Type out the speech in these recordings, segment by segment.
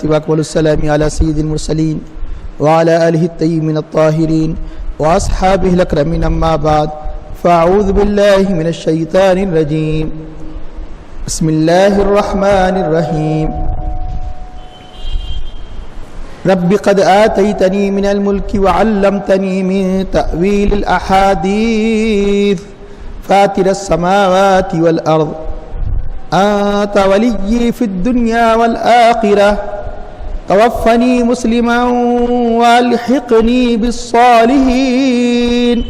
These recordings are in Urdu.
وأكمل السلام على سيد المرسلين وعلى آله الطيبين الطاهرين وأصحابه الأكرمين. أما بعد فأعوذ بالله من الشيطان الرجيم. بسم الله الرحمن الرحيم. رب قد آتيتني من الملك وعلمتني من تأويل الأحاديث فاطر السماوات والأرض أنت ولي في الدنيا والآخرة توفني مسلما والحقني بالصالحين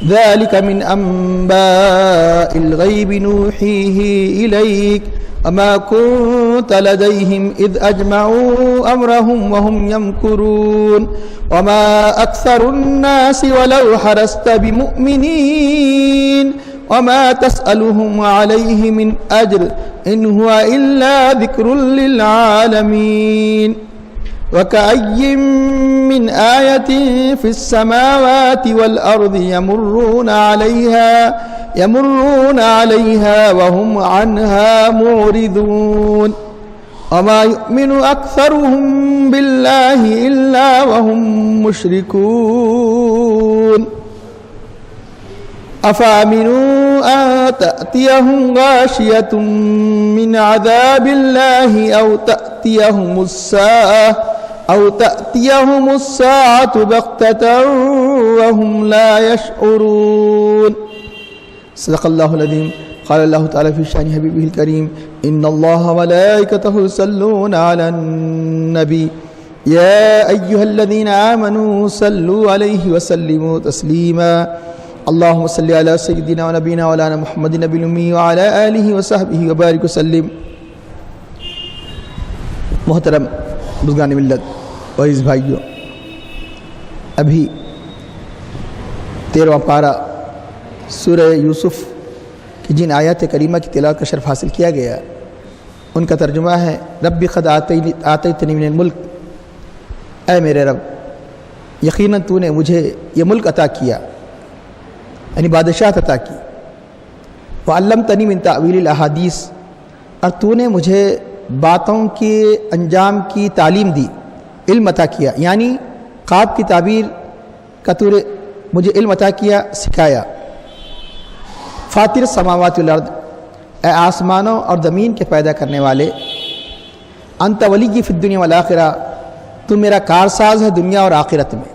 ذلك من أنباء الغيب نوحيه إليك وما كنت لديهم إذ أجمعوا أمرهم وهم يمكرون وما أكثر الناس ولو حرصت بمؤمنين وما تسألهم عليه من أجر إن هو إلا ذكر للعالمين. وكأي من آية في السماوات والأرض يمرون عليها وهم عنها معرضون وما يؤمن أكثرهم بالله إلا وهم مشركون أفأمنوا أن تأتيهم غاشية من عذاب الله أو تأتيهم الساعة بغتة وهم لا يشعرون. صدق الله العظيم. قال الله تعالى في شأن حبيبه الكريم إن الله وملائكته يصلون على النبي يا أيها الذين آمنوا صلوا عليه وسلموا تسليما. اللهم صل على سيدنا ونبينا مولانا محمد النبي الأمي وعلى آله وصحبه وبارك وسلم. محترم بزرگان ملت اور اس بھائیوں، ابھی 13واں پارہ سورہ یوسف کی جن آیات کریمہ کی تلاوت کا شرف حاصل کیا گیا ان کا ترجمہ ہے رب قد آتیتنی من الملک، اے میرے رب یقیناً تو نے مجھے یہ ملک عطا کیا، یعنی بادشاہت عطا کی. وعلمتنی من تأویل الاحادیث، اور تو نے مجھے باتوں کے انجام کی تعلیم دی، علم عطا کیا، یعنی خواب کی تعبیر کا تو نے مجھے علم عطا کیا، سکھایا. فاطر السماوات والارض، اے آسمانوں اور زمین کے پیدا کرنے والے. انت ولی فی الدنیا والآخرہ، تو میرا کارساز ہے دنیا اور آخرت میں.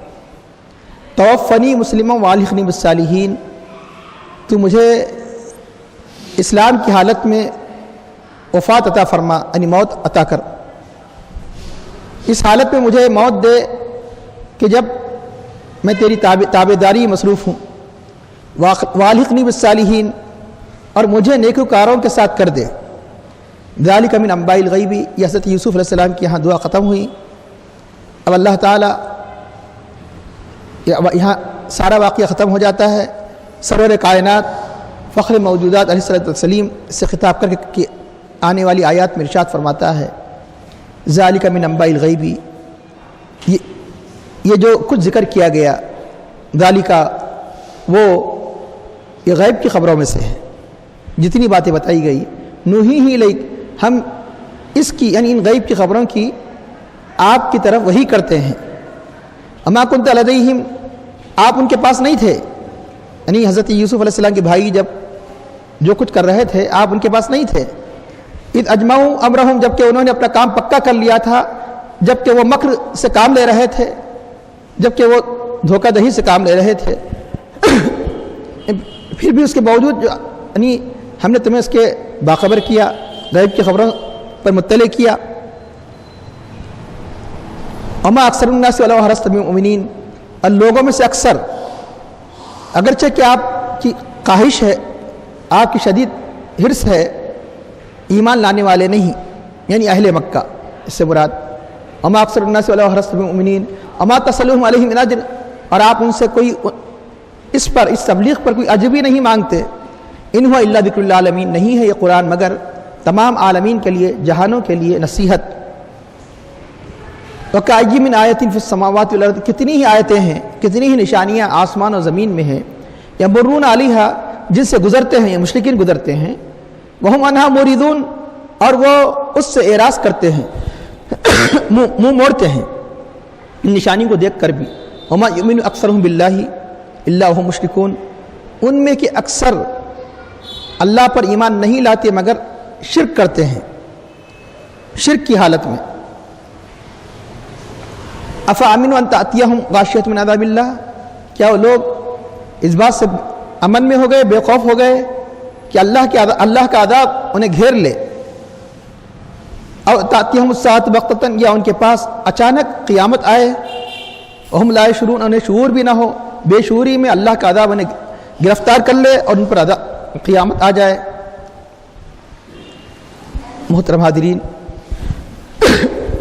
توفنی مسلما والحقنی بالصالحین، تو مجھے اسلام کی حالت میں وفات عطا فرما، یعنی موت عطا کر. اس حالت میں مجھے موت دے کہ جب میں تیری تابعداری مصروف ہوں. والحقنی بالصالحین، اور مجھے نیکوکاروں کے ساتھ کر دے. ذالک من انباء الغیب، یہ حضرت یوسف علیہ السلام کی یہاں دعا ختم ہوئی. اب اللہ تعالیٰ یہاں سارا واقعہ ختم ہو جاتا ہے. سرور کائنات فخر موجودات علیہ الصلوۃ والتسلیم سے خطاب کر کے آنے والی آیات میں ارشاد فرماتا ہے ذالک من انباء الغیب، یہ جو کچھ ذکر کیا گیا ذالک وہ یہ غیب کی خبروں میں سے ہے. جتنی باتیں بتائی گئی نوحیہ الیک، ہم اس کی یعنی ان غیب کی خبروں کی آپ کی طرف وحی کرتے ہیں. اما کنت لدیہم، آپ ان کے پاس نہیں تھے، یعنی حضرت یوسف علیہ السلام کے بھائی جب جو کچھ کر رہے تھے آپ ان کے پاس نہیں تھے. اذ اجمعوا امرہم، جب کہ انہوں نے اپنا کام پکا کر لیا تھا، جب کہ وہ مکر سے کام لے رہے تھے، جب کہ وہ دھوکہ دہی سے کام لے رہے تھے. پھر بھی اس کے باوجود یعنی ہم نے تمہیں اس کے باخبر کیا، غیب کی خبروں پر مطلع کیا. وما اکثر الناس ولو حرصت بمؤمنین، اور لوگوں میں سے اکثر اگرچہ کہ آپ کی خواہش ہے، آپ کی شدید حرص ہے، ایمان لانے والے نہیں، یعنی اہل مکہ اس سے مراد. وما اکثر الناس ولو حرصت بمؤمنین وما تسألهم علیہ من اجر، اور آپ ان سے کوئی اس تبلیغ پر کوئی اجر بھی نہیں مانگتے. ان هو الا ذکر للعالمین، نہیں ہے یہ قرآن مگر تمام عالمین کے لیے، جہانوں کے لیے نصیحت. وَكَأَيٍّ مِّنْ آیَةٍ فِي السَّمَاوَاتِ وَالْأَرْضِ، کتنی ہی آیتیں ہیں، کتنی ہی نشانیاں آسمان اور زمین میں ہیں. یمرون علیہا، جن سے گزرتے ہیں، یہ مشرکین گزرتے ہیں. وَهُمْ عَنْهَا مُعْرِضُونَ، اور وہ اس سے اعراض کرتے ہیں. منہ موڑتے ہیں ان نشانی کو دیکھ کر بھی. وما یؤمن اکثرهم باللہ الا وهم مشرکون، ان میں کہ اکثر اللہ پر ایمان نہیں لاتے مگر شرک کرتے ہیں، شرک کی حالت میں. افامنوا ان تأتیہم غاشیۃ من عذاب اللہ، کیا وہ لوگ اس بات سے امن میں ہو گئے، بے خوف ہو گئے کہ اللہ کا عذاب انہیں گھیر لے. او تأتیہم الساعۃ بغتۃ، یا ان کے پاس اچانک قیامت آئے. وہم لا یشعرون، انہیں شعور بھی نہ ہو، بے شعوری میں اللہ کا عذاب انہیں گرفتار کر لے اور ان پر قیامت آ جائے. محترم حاضرین،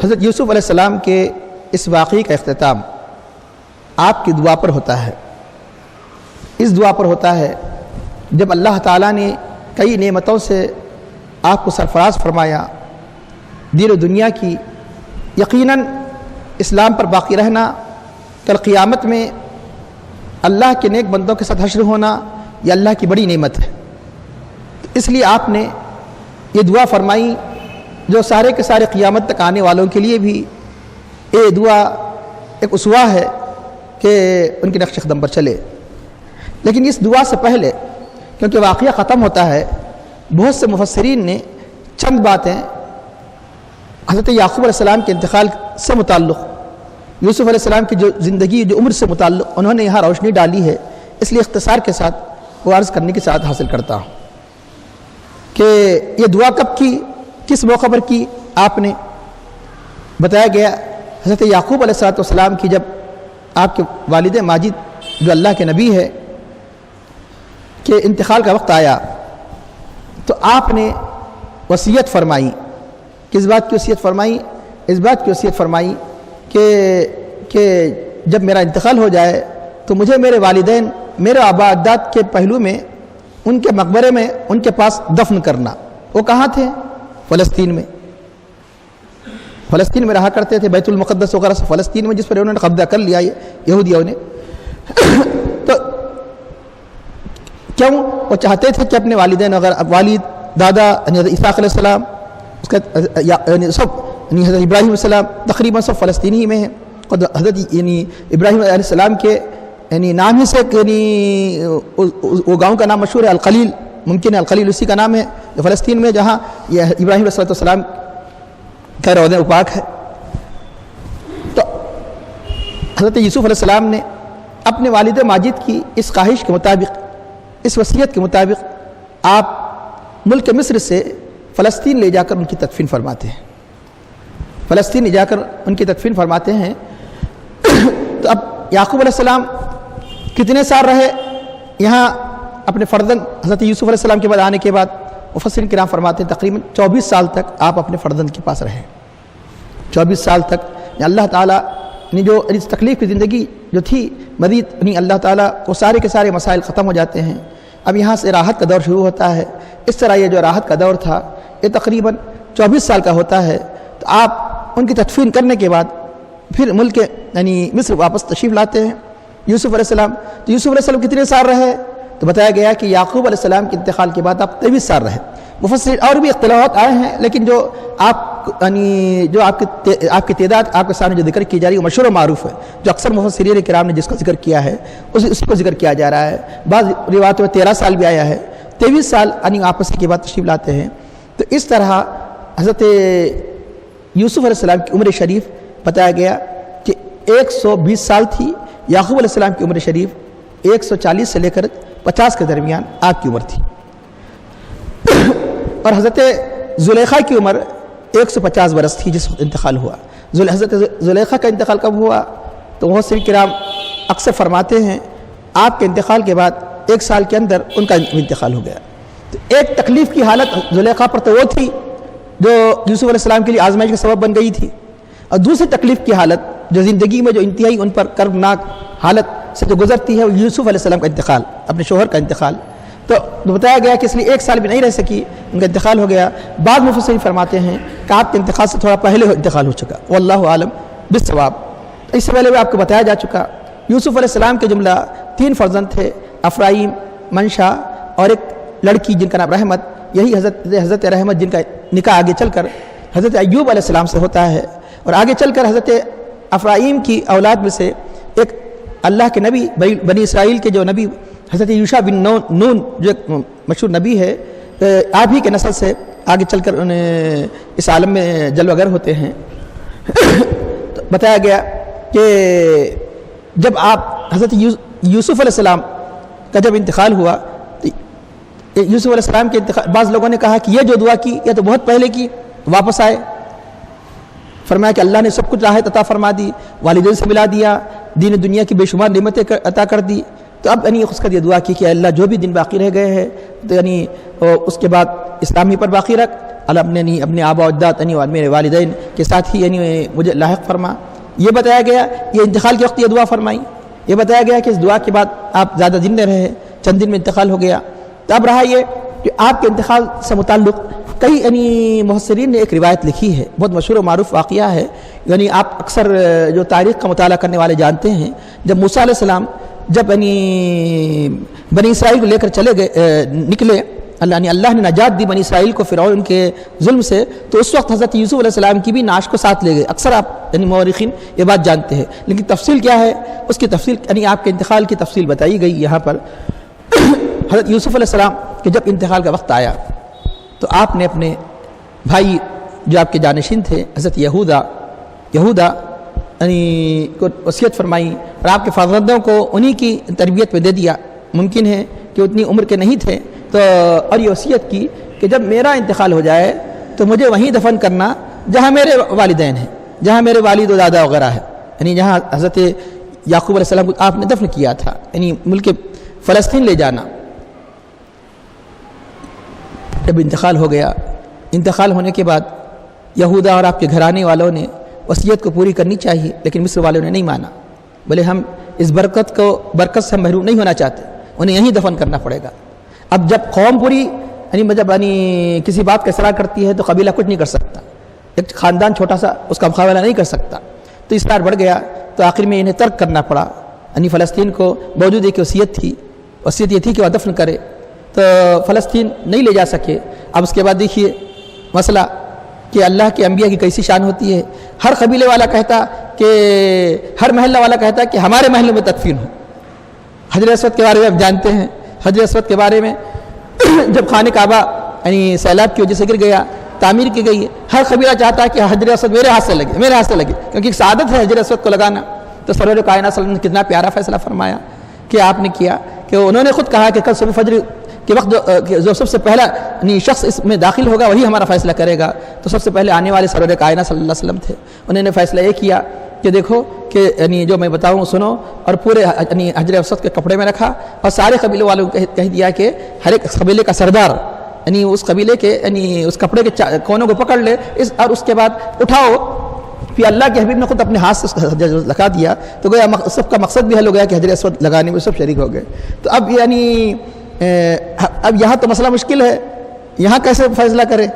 حضرت یوسف علیہ السلام کے اس واقعے کا اختتام آپ کی دعا پر ہوتا ہے. اس دعا پر ہوتا ہے جب اللہ تعالیٰ نے کئی نعمتوں سے آپ کو سرفراز فرمایا، دین و دنیا کی، یقیناً اسلام پر باقی رہنا، کل قیامت میں اللہ کے نیک بندوں کے ساتھ حشر ہونا، یہ اللہ کی بڑی نعمت ہے. اس لیے آپ نے یہ دعا فرمائی جو سارے کے سارے قیامت تک آنے والوں کے لیے بھی یہ دعا ایک اسوہ ہے کہ ان کے نقش قدم پر چلے. لیکن اس دعا سے پہلے کیونکہ واقعہ ختم ہوتا ہے، بہت سے مفسرین نے چند باتیں حضرت یعقوب علیہ السلام کے انتقال سے متعلق، یوسف علیہ السلام کی جو زندگی، جو عمر سے متعلق انہوں نے یہاں روشنی ڈالی ہے. اس لیے اختصار کے ساتھ وہ عرض کرنے کی سعادت حاصل کرتا ہوں کہ یہ دعا کب کی، کس موقع پر کی. آپ نے بتایا گیا حضرت یعقوب علیہ السلام کی جب آپ کے والد ماجد جو اللہ کے نبی ہے کہ انتقال کا وقت آیا تو آپ نے وصیت فرمائی. کس بات کی وصیت فرمائی؟ اس بات کی وصیت فرمائی کہ جب میرا انتقال ہو جائے تو مجھے میرے والدین، میرے آباء اجداد کے پہلو میں، ان کے مقبرے میں ان کے پاس دفن کرنا. وہ کہاں تھے؟ فلسطین میں. فلسطین میں رہا کرتے تھے، بیت المقدس وغیرہ سے فلسطین میں، جس پر انہوں نے قبضہ کر لیا یہودیوں نے. تو کیوں؟ وہ چاہتے تھے کہ اپنے والدین وغیرہ، والد، دادا اسحاق علیہ السلام، اس کا سب حضرت ابراہیم علیہ السلام تقریباً سب فلسطین ہی میں ہیں. حضرت ابراہیم علیہ السلام کے نام ہی سے وہ گاؤں کا نام مشہور ہے الخلیل. ممکن ہے الخلیل اسی کا نام ہے جو فلسطین میں، جہاں یہ ابراہیم علیہ السلام کا روضہ پاک ہے. تو حضرت یوسف علیہ السلام نے اپنے والد ماجد کی اس خواہش کے مطابق، اس وصیت کے مطابق آپ ملک مصر سے فلسطین لے جا کر ان کی تدفین فرماتے ہیں. فلسطین لے جا کر ان کی تدفین فرماتے ہیں. تو اب یعقوب علیہ السلام کتنے سال رہے یہاں اپنے فرزند حضرت یوسف علیہ السلام کے بعد آنے کے بعد؟ مفسرین کرام فرماتے ہیں تقریباً 24 سال تک آپ اپنے فرزند کے پاس رہے. 24 سال تک اللہ تعالیٰ نے جو اس تکلیف کی زندگی جو تھی مزید اللہ تعالیٰ وہ سارے کے سارے مسائل ختم ہو جاتے ہیں. اب یہاں سے راحت کا دور شروع ہوتا ہے. اس طرح یہ جو راحت کا دور تھا یہ تقریباً 24 سال کا ہوتا ہے. تو آپ ان کی تدفین کرنے کے بعد پھر ملک مصر واپس تشریف لاتے ہیں. یوسف علیہ السلام، تو یوسف علیہ السلام کتنے سال رہے؟ تو بتایا گیا کہ یعقوب علیہ السلام کے انتقال کے بعد آپ 23 سال رہے. مفسر اور بھی اختلافات آئے ہیں، لیکن جو آپ کی تعداد آپ کے سامنے جو ذکر کی جا رہی ہے وہ مشہور و معروف ہے، جو اکثر مفسرین کرام نے جس کا ذکر کیا ہے اسی کو ذکر کیا جا رہا ہے. بعض روایتوں میں 13 سال بھی آیا ہے. 23 سال آپس کے بعد تشریف لاتے ہیں. تو اس طرح حضرت یوسف علیہ السلام کی عمر شریف بتایا گیا کہ 120 سال تھی. یعقوب علیہ السلام کی عمر شریف 140 سے لے کر 50 کے درمیان آپ کی عمر تھی. اور حضرت زلیخا کی عمر 150 برس تھی جس وقت انتقال ہوا. حضرت زلیخا کا انتقال کب ہوا؟ تو محسن کرام اکثر فرماتے ہیں آپ کے انتقال کے بعد 1 سال کے اندر ان کا انتقال ہو گیا. تو ایک تکلیف کی حالت زلیخا پر تو وہ تھی جو یوسف علیہ السلام کے لیے آزمائش کا سبب بن گئی تھی، اور دوسری تکلیف کی حالت جو زندگی میں جو انتہائی ان پر کربناک حالت سے جو گزرتی ہے وہ یوسف علیہ السلام کا انتقال، اپنے شوہر کا انتقال. تو بتایا گیا کہ اس لیے 1 سال بھی نہیں رہ سکی، ان کا انتقال ہو گیا. بعض مفسرین فرماتے ہیں کہ آپ کے انتقال سے تھوڑا پہلے انتقال ہو چکا، واللہ عالم بالصواب. اس سے پہلے بھی آپ کو بتایا جا چکا یوسف علیہ السلام کے جملہ 3 فرزند تھے، افرائیم، منشا اور ایک لڑکی جن کا نام رحمت. یہی حضرت رحمت جن کا نکاح آگے چل کر حضرت ایوب علیہ السلام سے ہوتا ہے. اور آگے چل کر حضرت افرائیم کی اولاد میں سے ایک اللہ کے نبی بنی اسرائیل کے جو نبی حضرت یوشع بن نون جو ایک مشہور نبی ہے، آپ ہی کے نسل سے آگے چل کر اس عالم میں جلوہ گر ہوتے ہیں۔ تو بتایا گیا کہ جب آپ حضرت یوسف علیہ السلام کا جب انتقال ہوا تو یوسف علیہ السلام کے انتقال، بعض لوگوں نے کہا کہ یہ جو دعا کی یہ تو بہت پہلے کی، واپس آئے۔ فرمایا کہ اللہ نے سب کچھ راحت عطا فرما دی، والدین سے ملا دیا، دین دنیا کی بے شمار نعمتیں عطا کر دی، تو اب یعنی اس کا یہ دعا کی کہ اللہ جو بھی دن باقی رہ گئے ہیں تو یعنی اس کے بعد اسلام ہی پر باقی رکھ، اللہ اپنے آبا و اجداد یعنی میرے والدین کے ساتھ ہی یعنی مجھے لاحق فرما۔ یہ بتایا گیا، یہ انتقال کے وقت یہ دعا فرمائی۔ یہ بتایا گیا کہ اس دعا کے بعد آپ زیادہ دن نہ رہے، چند دن میں انتقال ہو گیا۔ تو اب رہا یہ کہ آپ کے انتقال سے متعلق کئی یعنی محسرین نے ایک روایت لکھی ہے، بہت مشہور و معروف واقعہ ہے، یعنی آپ اکثر جو تاریخ کا مطالعہ کرنے والے جانتے ہیں، جب موسیٰ علیہ السلام جب یعنی بنی اسرائیل کو لے کر نکلے، اللہ نے نجات دی بنی اسرائیل کو فرعون کے ظلم سے، تو اس وقت حضرت یوسف علیہ السلام کی بھی نعش کو ساتھ لے گئے۔ اکثر آپ یعنی مورخین یہ بات جانتے ہیں، لیکن تفصیل کیا ہے اس کی تفصیل یعنی آپ کے انتقال کی تفصیل بتائی گئی یہاں پر۔ حضرت یوسف علیہ السلام کے جب انتقال کا وقت آیا تو آپ نے اپنے بھائی جو آپ کے جانشین تھے حضرت یہودا یعنی کو وصیت فرمائی، اور آپ کے فرزندوں کو انہی کی تربیت میں دے دیا۔ ممکن ہے کہ اتنی عمر کے نہیں تھے، تو اور یہ وصیت کی کہ جب میرا انتقال ہو جائے تو مجھے وہیں دفن کرنا جہاں میرے والدین ہیں، جہاں میرے والد و دادا وغیرہ ہے، یعنی جہاں حضرت یعقوب علیہ السلام کو آپ نے دفن کیا تھا، یعنی ملک فلسطین لے جانا۔ جب انتقال ہو گیا، انتقال ہونے کے بعد یہودا اور آپ کے گھرانے والوں نے وصیت کو پوری کرنی چاہیے، لیکن مصر والوں نے نہیں مانا، بولے ہم اس برکت سے ہم محروم نہیں ہونا چاہتے، انہیں یہیں دفن کرنا پڑے گا۔ اب جب قوم پوری یعنی کسی بات کا اصرار کرتی ہے تو قبیلہ کچھ نہیں کر سکتا، ایک خاندان چھوٹا سا اس کا مقابلہ نہیں کر سکتا، تو اصرار بڑھ گیا، تو آخر میں انہیں ترک کرنا پڑا۔ یعنی فلسطین کو باوجود ایک وصیت یہ تھی کہ وہ دفن کرے، تو فلسطین نہیں لے جا سکے۔ اب اس کے بعد دیکھیے مسئلہ کہ اللہ کے انبیاء کی کیسی شان ہوتی ہے، ہر قبیلے والا کہتا کہ ہر محلہ والا کہتا کہ ہمارے محلے میں تدفین ہو۔ حجر اسود کے بارے میں آپ جانتے ہیں، حجر اسود کے بارے میں جب خانہ کعبہ یعنی سیلاب کی وجہ سے گر گیا، تعمیر کی گئی، ہر قبیلہ چاہتا ہے کہ حجر اسود میرے ہاتھ سے لگے، کیونکہ ایک سعادت ہے حجر اسود کو لگانا۔ تو سرور کائنات صلی اللہ علیہ وسلم نے کتنا پیارا فیصلہ فرمایا کہ آپ نے کیا کہ انہوں نے خود کہا کہ کل صبح فجر کے وقت جو سب سے پہلا شخص اس میں داخل ہوگا وہی ہمارا فیصلہ کرے گا، تو سب سے پہلے آنے والے سرور کائنات صلی اللہ علیہ وسلم تھے۔ انہوں نے فیصلہ یہ کیا کہ دیکھو کہ یعنی جو میں بتاؤں سنو، اور پورے یعنی حجر اسود کے کپڑے میں رکھا، اور سارے قبیلے والوں کو کہہ دیا کہ ہر ایک قبیلے کا سردار یعنی اس قبیلے کے یعنی اس کپڑے کے کونوں کو پکڑ لے، اور اس کے بعد اٹھاؤ۔ پھر اللہ کے حبیب نے خود اپنے ہاتھ سے حجر اسود لگا دیا، تو گویا سب کا مقصد بھی حل ہو گیا کہ حجر اسود لگانے میں سب شریک ہو گئے۔ تو اب یعنی اب یہاں تو مسئلہ مشکل ہے، یہاں کیسے فیصلہ کرے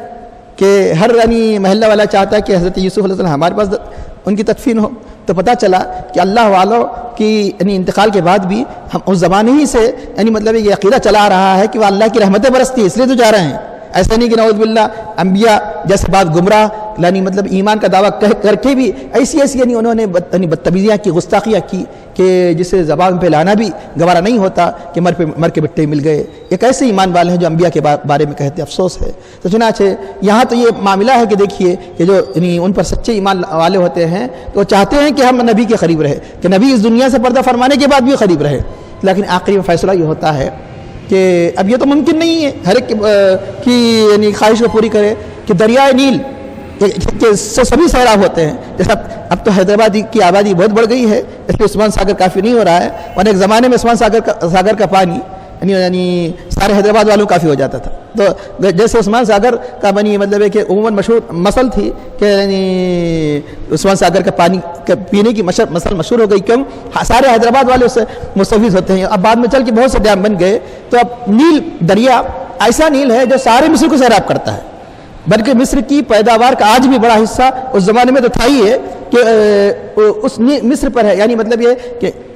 کہ ہر یعنی محلہ والا چاہتا ہے کہ حضرت یوسف علیہ السلام ہمارے پاس ان کی تدفین ہو۔ تو پتہ چلا کہ اللہ والوں کی یعنی انتقال کے بعد بھی ہم اس زمانے ہی سے یعنی مطلب یہ عقیدہ چلا آ رہا ہے کہ وہ اللہ کی رحمتیں برستی ہے، اس لیے تو جا رہے ہیں۔ ایسا نہیں کہ نعوذ باللہ انبیاء جیسے بات گمراہ یعنی مطلب ایمان کا دعویٰ کر کے بھی ایسی یعنی انہوں نے بدتمیزیاں کی، گستاخیاں کی کہ جسے زبان پہ لانا بھی گوارا نہیں ہوتا کہ مر کے بٹے مل گئے۔ ایک ایسے ایمان والے ہیں جو انبیاء کے بارے میں کہتے ہیں، افسوس ہے۔ تو چنانچہ یہاں تو یہ معاملہ ہے کہ دیکھیے کہ جو یعنی ان پر سچے ایمان والے ہوتے ہیں تو وہ چاہتے ہیں کہ ہم نبی کے قریب رہے، کہ نبی اس دنیا سے پردہ فرمانے کے بعد بھی قریب رہے، لیکن آخری میں فیصلہ یہ ہوتا ہے کہ اب یہ تو ممکن نہیں ہے ہر ایک کی یعنی خواہش کو پوری کرے کہ دریائے نیل سے سبھی سیراب ہوتے ہیں۔ جیسا اب تو حیدرآباد کی آبادی بہت بڑھ گئی ہے، اس لیے عثمان ساگر کافی نہیں ہو رہا ہے، ورنہ ایک زمانے میں عثمان ساگر کا پانی یعنی سارے حیدرآباد والوں کافی ہو جاتا تھا۔ تو جیسے عثمان ساگر کا بنی مطلب ہے کہ عموماً مشہور مسل تھی کہ یعنی عثمان ساگر کا پانی پینے کی مسل مشہور ہو گئی، کیوں سارے حیدرآباد والے اس سے مستفید ہوتے ہیں۔ اب بعد میں چل کے بہت سے ڈیم بن گئے، تو اب نیل دریا ایسا نیل ہے جو سارے مصر کو سیراب کرتا ہے، بلکہ مصر کی پیداوار کا آج بھی بڑا حصہ اس زمانے میں تو تھا ہی ہے کہ اس مصر پر ہے، یعنی مطلب یہ کہ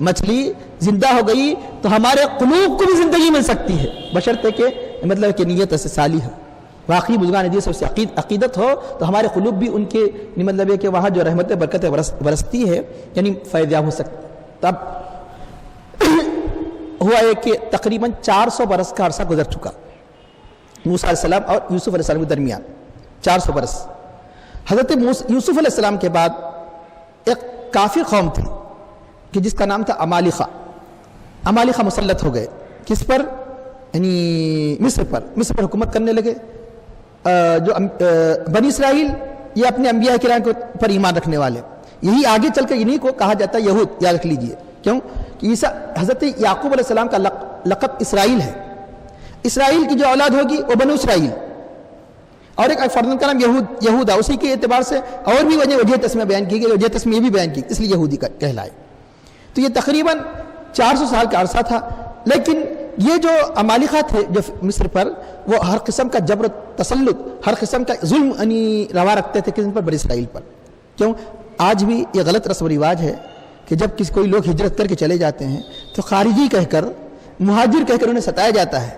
مچھلی زندہ ہو گئی تو ہمارے قلوب کو بھی زندگی مل سکتی ہے، بشرطے کہ مطلب کہ نیت سے صالح ہو، واقعی بزرگان دین سے اس سے عقیدت ہو تو ہمارے قلوب بھی ان کے مطلب ہے کہ وہاں جو رحمت برکت برستی ہے یعنی فیض یاب ہو سکتا. تب ہوا ہے کہ تقریباً 400 برس کا عرصہ گزر چکا موسیٰ علیہ السلام اور یوسف علیہ السلام کے درمیان، 400 برس. حضرت یوسف علیہ السلام کے بعد ایک کافر قوم تھی کہ جس کا نام تھا عمالقہ مسلط ہو گئے. کس پر؟ یعنی مصر پر حکومت کرنے لگے. جو بنی اسرائیل یہ اپنے انبیاء کرام پر ایمان رکھنے والے، یہی آگے چل کر انہی کو کہا جاتا ہے یہود، یاد رکھ لیجئے. کیوں کہ حضرت یعقوب علیہ السلام کا لقب اسرائیل ہے. اسرائیل کی جو اولاد ہوگی وہ بنو اسرائیل، اور ایک فرزند کا نام یہودا، اسی کے اعتبار سے اور بھی وجہ تسمیہ بیان کی گئی، وجہ تسمیہ بھی بیان کی، اس لیے یہودی کا کہلائے. تو یہ تقریباً 400 سال کا عرصہ تھا. لیکن یہ جو عمالقہ تھے جو مصر پر، وہ ہر قسم کا جبر تسلط، ہر قسم کا ظلم روا رکھتے تھے کس پر؟ بنی اسرائیل پر. کیوں؟ آج بھی یہ غلط رسم و رواج ہے کہ جب کوئی لوگ ہجرت کر کے چلے جاتے ہیں تو خارجی کہہ کر، مہاجر کہہ کر انہیں ستایا جاتا ہے.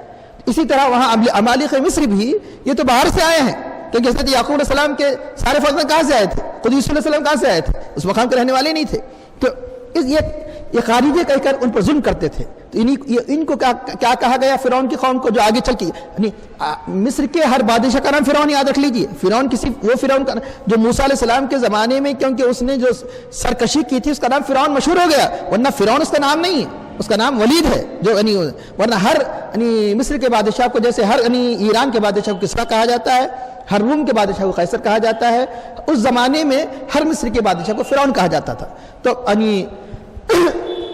اسی طرح وہاں عمالقہ مصر بھی یہ تو باہر سے آئے ہیں، کیونکہ حضرت یعقوب علیہ السلام کے سارے فرزند کہاں سے آئے تھے؟ خود یوسف علیہ السلام کہاں سے آئے تھے؟ اس مقام کے رہنے والے نہیں تھے. تو یہ خارجی کہہ کر ان پر ظلم کرتے تھے. تو ان کو کیا کہا گیا؟ فرعون کی قوم کو، جو آگے چل کے یعنی مصر کے ہر بادشاہ کا نام فرعون یاد رکھ لیجیے. فرعون کسی وہ فرعون کا جو موسیٰ علیہ السلام کے زمانے میں، کیونکہ اس نے جو سرکشی کی تھی اس کا نام فرعون مشہور ہو گیا، ورنہ فرعون اس کا نام نہیں ہے، اس کا نام ولید ہے. جو ورنہ ہر مصر کے بادشاہ کو، جیسے ہر ایران کے بادشاہ کو کسریٰ کہا جاتا ہے، ہر روم کے بادشاہ کو قیصر کہا جاتا ہے، اس زمانے میں ہر مصر کے بادشاہ کو فرعون کہا جاتا تھا. تو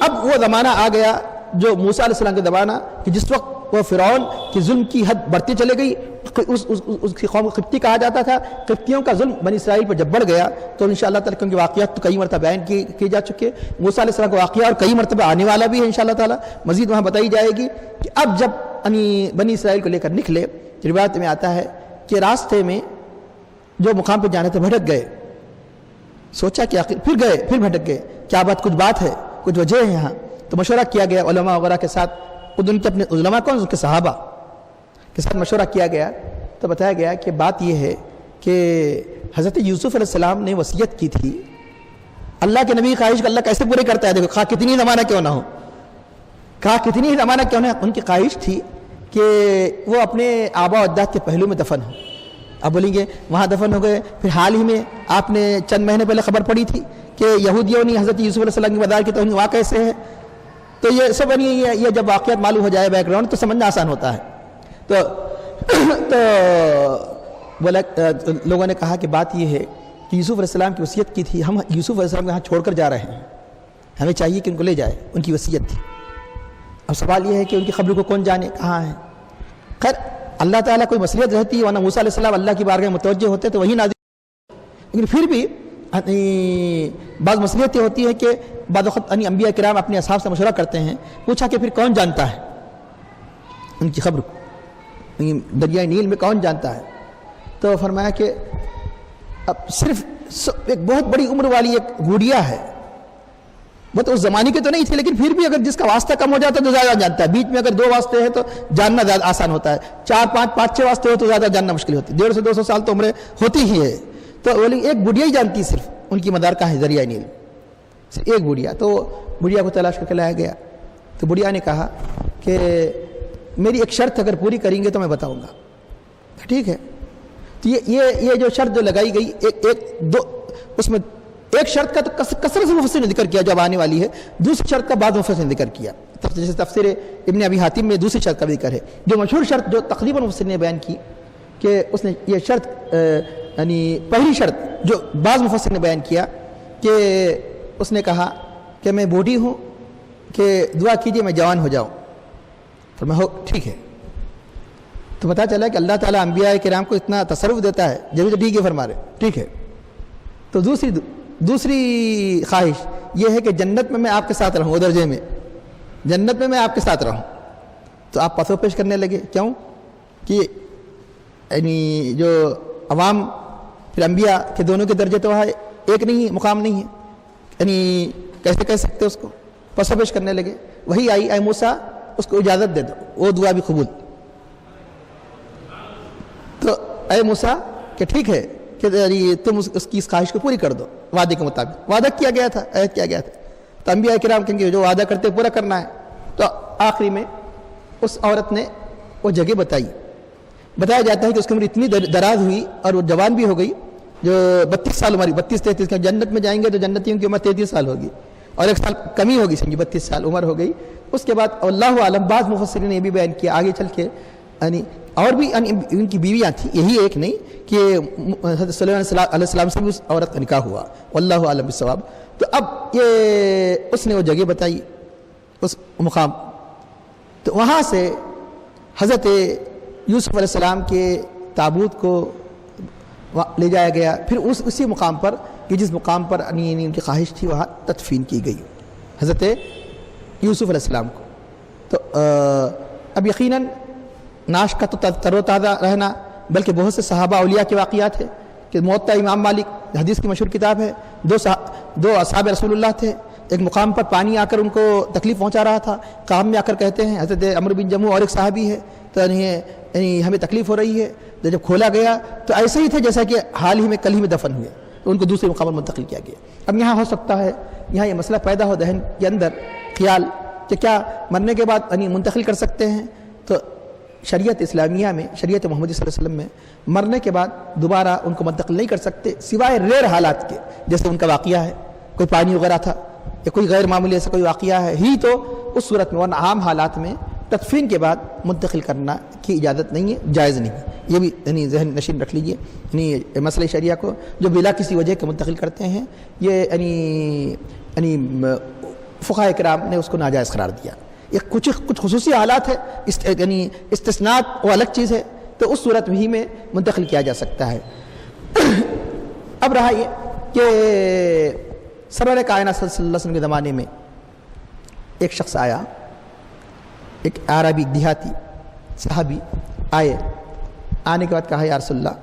اب وہ زمانہ آ گیا جو موسیٰ علیہ السلام کے زمانہ، کہ جس وقت وہ فرعون کی ظلم کی حد بڑھتی چلے گئی. اس کی قوم کو قبطی کہا جاتا تھا. قبطیوں کا ظلم بنی اسرائیل پر جب بڑھ گیا تو انشاءاللہ تعالیٰ کیونکہ واقعات تو کئی مرتبہ بیان کی جا چکے، موسیٰ علیہ السلام کا واقعہ اور کئی مرتبہ آنے والا بھی ہے انشاءاللہ تعالیٰ، مزید وہاں بتائی جائے گی. کہ اب جب بنی اسرائیل کو لے کر نکلے، روایت میں آتا ہے کہ راستے میں جو مقام پہ جانے تھے بھٹک گئے. سوچا کہ پھر بھٹک گئے، کیا کچھ بات ہے، کچھ وجہ ہے یہاں. تو مشورہ کیا گیا علماء وغیرہ کے ساتھ. خود ان کے اپنے علماء کون؟ ان کے صحابہ کے ساتھ مشورہ کیا گیا. تو بتایا گیا کہ بات یہ ہے کہ حضرت یوسف علیہ السلام نے وصیت کی تھی. اللہ کے نبی کی خواہش کا اللہ کیسے پورے کرتا ہے؟ دیکھو، خواہ کتنی زمانہ کیوں نہ ہو، ان کی خواہش تھی کہ وہ اپنے آبا و اجداد کے پہلو میں دفن ہو. اب بولیں گے وہاں دفن ہو گئے، پھر حال ہی میں آپ نے چند مہینے پہلے خبر پڑی تھی کہ یہودیوں نے حضرت یوسف علیہ السلام کی مدار کی، تو وہاں کیسے ہے؟ تو یہ سب یہ جب واقعات معلوم ہو جائے بیک گراؤنڈ تو سمجھنا آسان ہوتا ہے. تو بولا لوگوں نے کہا کہ بات یہ ہے کہ یوسف علیہ السلام کی وصیت کی تھی، ہم یوسف علیہ السلام کو یہاں چھوڑ کر جا رہے ہیں، ہمیں چاہیے کہ ان کو لے جائے، ان کی وصیت تھی. اب سوال یہ ہے کہ ان کی قبر کو کون جانے کہاں ہے. خیر اللہ تعالیٰ کوئی مصلحت رہتی ہے، ورنہ موسیٰ علیہ السلام اللہ کی بارگاہ میں متوجہ ہوتے تو وہی نازل. لیکن پھر بھی بعض مصلحتیں ہوتی ہیں کہ بعض وقت انبیاء کرام اپنے اصحاب سے مشورہ کرتے ہیں. پوچھا کہ پھر کون جانتا ہے ان کی خبر کو، دریائے نیل میں کون جانتا ہے؟ تو فرمایا کہ اب صرف ایک بہت بڑی عمر والی ایک گوڑیا ہے، وہ تو اس زمانے کے تو نہیں تھے، لیکن پھر بھی اگر جس کا واسطہ کم ہو جاتا ہے تو زیادہ جانتا ہے. بیچ میں اگر 2 واسطے ہیں تو جاننا زیادہ آسان ہوتا ہے، 4 5 5 6 واسطے ہو تو زیادہ جاننا مشکل ہوتی ہے. 150 سے 200 سال تو عمریں ہوتی ہی ہے. تو بولی ایک بڑھیا ہی جانتی صرف ان کی مدار کہاں ہے، ذریعہ نیل، صرف ایک بڑھیا. تو بڑھیا کو تلاش کر کے لایا گیا. تو بڑھیا نے کہا کہ میری ایک شرط اگر پوری کریں گے تو میں بتاؤں گا. ٹھیک ہے. تو یہ جو شرط جو لگائی گئی، اس میں ایک شرط کا تو کثرت سے مفسر نے ذکر کیا جو اب آنے والی ہے، دوسری شرط کا بعد مفسر نے ذکر کیا. جیسے تفسیر ابن ابی حاتم میں دوسری شرط کا بھی ذکر ہے. جو مشہور شرط جو تقریباً مفسر نے بیان کی کہ اس نے یہ شرط یعنی پہلی شرط جو بعض مفسر نے بیان کیا کہ اس نے کہا کہ میں بوڑھی ہوں کہ دعا کیجئے میں جوان ہو جاؤں. تو میں ٹھیک ہے. تو پتہ چلا کہ اللہ تعالیٰ انبیاء کرام کو اتنا تصرف دیتا ہے، جب تو ٹھیک ہے فرما رہے ٹھیک ہے. تو دوسری خواہش یہ ہے کہ جنت میں آپ کے ساتھ رہوں، درجے میں جنت میں آپ کے ساتھ رہوں. تو آپ پسو پیش کرنے لگے. کیوں کہ یعنی جو عوام پھر انبیاء کے دونوں کے درجے تو وہاں ایک نہیں، مقام نہیں ہے، یعنی کیسے کہہ سکتے اس کو. پسو پیش کرنے لگے. وہی آئی اے موسیٰ اس کو اجازت دے دو, وہ دعا بھی قبول. تو اے موسیٰ کہ ٹھیک ہے کہ تم اس کی اس خواہش کو پوری کر دو وعدے کے مطابق. وعدہ کیا گیا تھا, عہد کیا گیا تھا. تو انبیاء کرام کہیں گے جو وعدہ کرتے پورا کرنا ہے. تو آخری میں اس عورت نے وہ جگہ بتائی. بتایا جاتا ہے کہ اس کی عمر اتنی دراز ہوئی اور وہ جوان بھی ہو گئی, جو 32 سال عمر, 32-33 کا. جنت میں جائیں گے تو جنتیوں کی عمر 33 سال ہوگی اور 1 سال کمی ہوگی, سمجھے 32 سال عمر ہو گئی. اس کے بعد اللہ عالم بعض مفسرین نے یہ بھی بیان کیا آگے چل کے, یعنی اور بھی ان کی بیویاں تھیں, یہی ایک نہیں, کہ حضرت سلیمان علیہ السلام سے بھی اس عورت کا نکاح ہوا, واللہ عالم بالصواب. تو اب یہ اس نے وہ جگہ بتائی اس مقام. تو وہاں سے حضرت یوسف علیہ السلام کے تابوت کو لے جایا گیا. پھر اسی مقام پر کہ جس مقام پر ان کی خواہش تھی وہاں تدفین کی گئی حضرت یوسف علیہ السلام کو. تو اب یقیناً ناش کا تو تر و تازہ رہنا, بلکہ بہت سے صحابہ اولیاء کے واقعات ہیں کہ موطا امام مالک حدیث کی مشہور کتاب ہے, دو اصحاب رسول اللہ تھے. ایک مقام پر پانی آ کر ان کو تکلیف پہنچا رہا تھا, کام میں آ کر کہتے ہیں حضرت عمرو بن جموع اور ایک صحابی ہے, تو یعنی ہمیں تکلیف ہو رہی ہے. تو جب کھولا گیا تو ایسے ہی تھے جیسا کہ حال ہی میں کل ہی میں دفن ہوئے, تو ان کو دوسرے مقام پر منتقل کیا گیا. اب یہاں ہو سکتا ہے یہاں یہ مسئلہ پیدا ہو ذہن کے اندر خیال کہ کیا مرنے کے بعد منتقل کر سکتے ہیں. تو شریعت اسلامیہ میں, شریعت محمدی صلی اللہ علیہ وسلم میں مرنے کے بعد دوبارہ ان کو منتقل نہیں کر سکتے سوائے ریئر حالات کے, جیسے ان کا واقعہ ہے کوئی پانی وغیرہ تھا یا کوئی غیر معمولی ایسا کوئی واقعہ ہے ہی, تو اس صورت میں ورنہ عام حالات میں تدفین کے بعد منتقل کرنا کی اجازت نہیں ہے, جائز نہیں ہے. یہ بھی یعنی ذہن نشین رکھ لیجئے. یعنی مسئلہ شریعہ کو جو بلا کسی وجہ کے منتقل کرتے ہیں, یہ یعنی فقہاء کرام نے اس کو ناجائز قرار دیا. یہ کچھ خصوصی حالات ہے, یعنی استثناءات وہ الگ چیز ہے, تو اس صورت ہی میں منتقل کیا جا سکتا ہے. اب رہا یہ کہ سرور کائنات صلی اللہ علیہ وسلم کے زمانے میں ایک شخص آیا, ایک عربی دیہاتی صحابی آئے. آنے کے بعد کہا یا رسول اللہ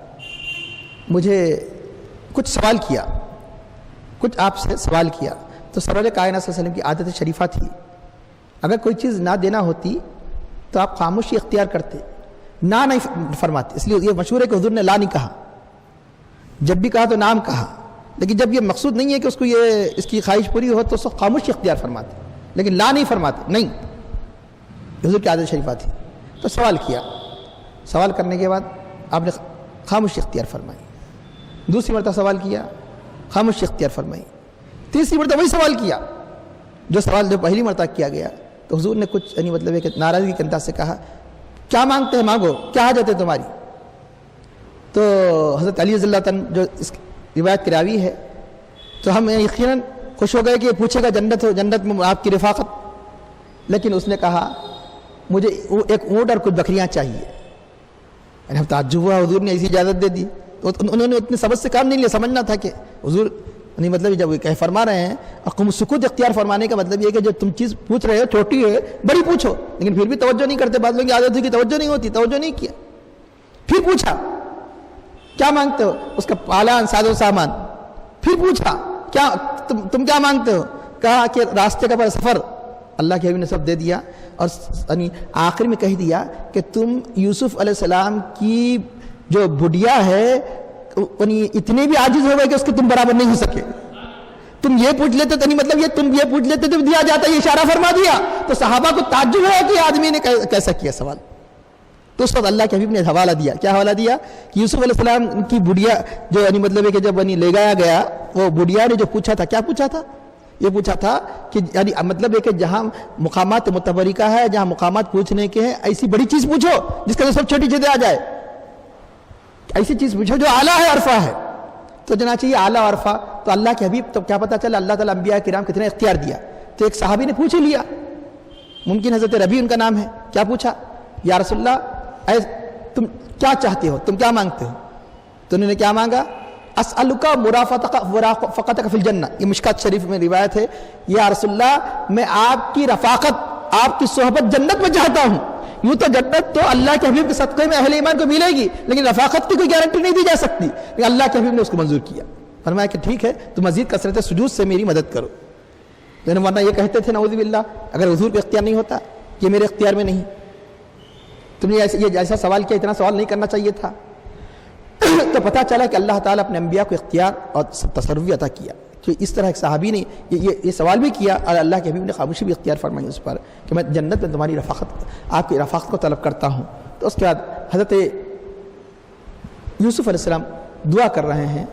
مجھے کچھ سوال کیا, کچھ آپ سے سوال کیا. تو سرور کائنات صلی اللہ علیہ وسلم کی عادت شریفہ تھی, اگر کوئی چیز نہ دینا ہوتی تو آپ خاموشی اختیار کرتے, نہ نہیں فرماتے. اس لیے یہ مشہور ہے کہ حضور نے لا نہیں کہا, جب بھی کہا تو نام کہا. لیکن جب یہ مقصود نہیں ہے کہ اس کو اس کی خواہش پوری ہو تو اس کو خاموشی اختیار فرماتے, لیکن لا نہیں فرماتے. نہیں, حضور کی عادت شریفہ تھی. تو سوال کیا, سوال کرنے کے بعد آپ نے خاموشی اختیار فرمائی. دوسری مرتبہ سوال کیا, خاموشی اختیار فرمائی. تیسری مرتبہ وہی سوال کیا جو سوال جو پہلی مرتبہ کیا گیا. تو حضور نے کچھ یعنی مطلب ہے کہ ناراضگی کے انداز سے کہا کیا مانگتے ہیں مانگو, کیا حاجت ہے تمہاری. تو حضرت علی رضی اللہ عنہ جو اس روایت کی راوی ہے, تو ہم یقیناً خوش ہو گئے کہ یہ پوچھے گا جنت ہو, جنت میں آپ کی رفاقت. لیکن اس نے کہا مجھے ایک اونٹ اور کچھ بکریاں چاہیے. یعنی ہم تعجب ہوا, حضور نے ایسی اجازت دے دی. انہوں نے اتنے سبق سے کام نہیں لیا, سمجھنا تھا کہ حضور نہیں مطلب جب کہ فرما رہے ہیں اور سکوت اختیار فرمانے کا مطلب یہ کہ جو تم چیز پوچھ رہے ہو چھوٹی ہے بڑی پوچھو, لیکن پھر بھی توجہ نہیں کرتے. بعض لوگوں کی عادت ہے کہ توجہ نہیں ہوتی, توجہ نہیں کیا. پھر پوچھا کیا مانگتے ہو, اس کا پالان ساز و سامان. پھر پوچھا کیا تم کیا مانگتے ہو, کہا کہ راستے کا سفر. اللہ کے حبیب نے سب دے دیا اور آخر میں کہہ دیا کہ تم یوسف علیہ السلام کی جو بڑھیا ہے اتنے بھی عاجز ہو گئے کہ اس کے تم برابر نہیں ہو سکے. تم یہ پوچھ لیتے تو نہیں مطلب یہ تم یہ پوچھ لیتے تو دیا جاتا, یہ اشارہ فرما دیا. تو صحابہ کو تعجب ہوا کہ آدمی نے کیسا کیا سوال. تو اس وقت اللہ کے حبیب نے حوالہ دیا. کیا حوالہ دیا کہ یوسف علیہ السلام کی بڑھیا جو یعنی مطلب ہے کہ جب لے گایا گیا, وہ بڑھیا نے جو پوچھا تھا, کیا پوچھا تھا, یہ پوچھا تھا کہ یعنی مطلب ہے کہ جہاں مقامات متبرکہ ہے, جہاں مقامات پوچھنے کے ہیں, ایسی بڑی چیز پوچھو جس کے اندر سب چھوٹی چیزیں آ جائے. ایسی چیز پوچھو جو اعلیٰ ہے, عرفہ ہے. تو چنانچہ یہ اعلیٰ عرفہ. تو اللہ کے حبیب تو کیا پتہ چلا اللہ تعالیٰ انبیاء کرام کتنے اختیار دیا. تو ایک صحابی نے پوچھ لیا, ممکن حضرت ربی ان کا نام ہے, کیا پوچھا یا رسول اللہ تم کیا چاہتے ہو, تم کیا مانگتے ہو. تو انہوں نے کیا مانگا, اسألک مرافقتک فی الجنہ. یہ مشکات شریف میں روایت ہے, یا رسول اللہ میں آپ کی رفاقت, آپ کی صحبت جنت میں چاہتا ہوں. یوں تو جنت تو اللہ کے حبیب کے صدقے میں اہل ایمان کو ملے گی, لیکن رفاقت کی کوئی گارنٹی نہیں دی جا سکتی. لیکن اللہ کے حبیب نے اس کو منظور کیا, فرمایا کہ ٹھیک ہے تو مزید کثرت سجود سے میری مدد کرو. ورنہ یہ کہتے تھے نعوذ باللہ اگر حضور کو اختیار نہیں ہوتا یہ میرے اختیار میں نہیں. تم نے یہ ایسا سوال کیا, اتنا سوال نہیں کرنا چاہیے تھا. تو پتہ چلا کہ اللہ تعالیٰ اپنے انبیاء کو اختیار اور تصرف بھی عطا کیا. کہ اس طرح ایک صحابی نے یہ سوال بھی کیا اور اللہ کے حبیب نے خاموشی بھی اختیار فرمائی اس پر کہ میں جنت میں تمہاری رفاقت, آپ کی رفاقت کو طلب کرتا ہوں. تو اس کے بعد حضرت یوسف علیہ السلام دعا کر رہے ہیں,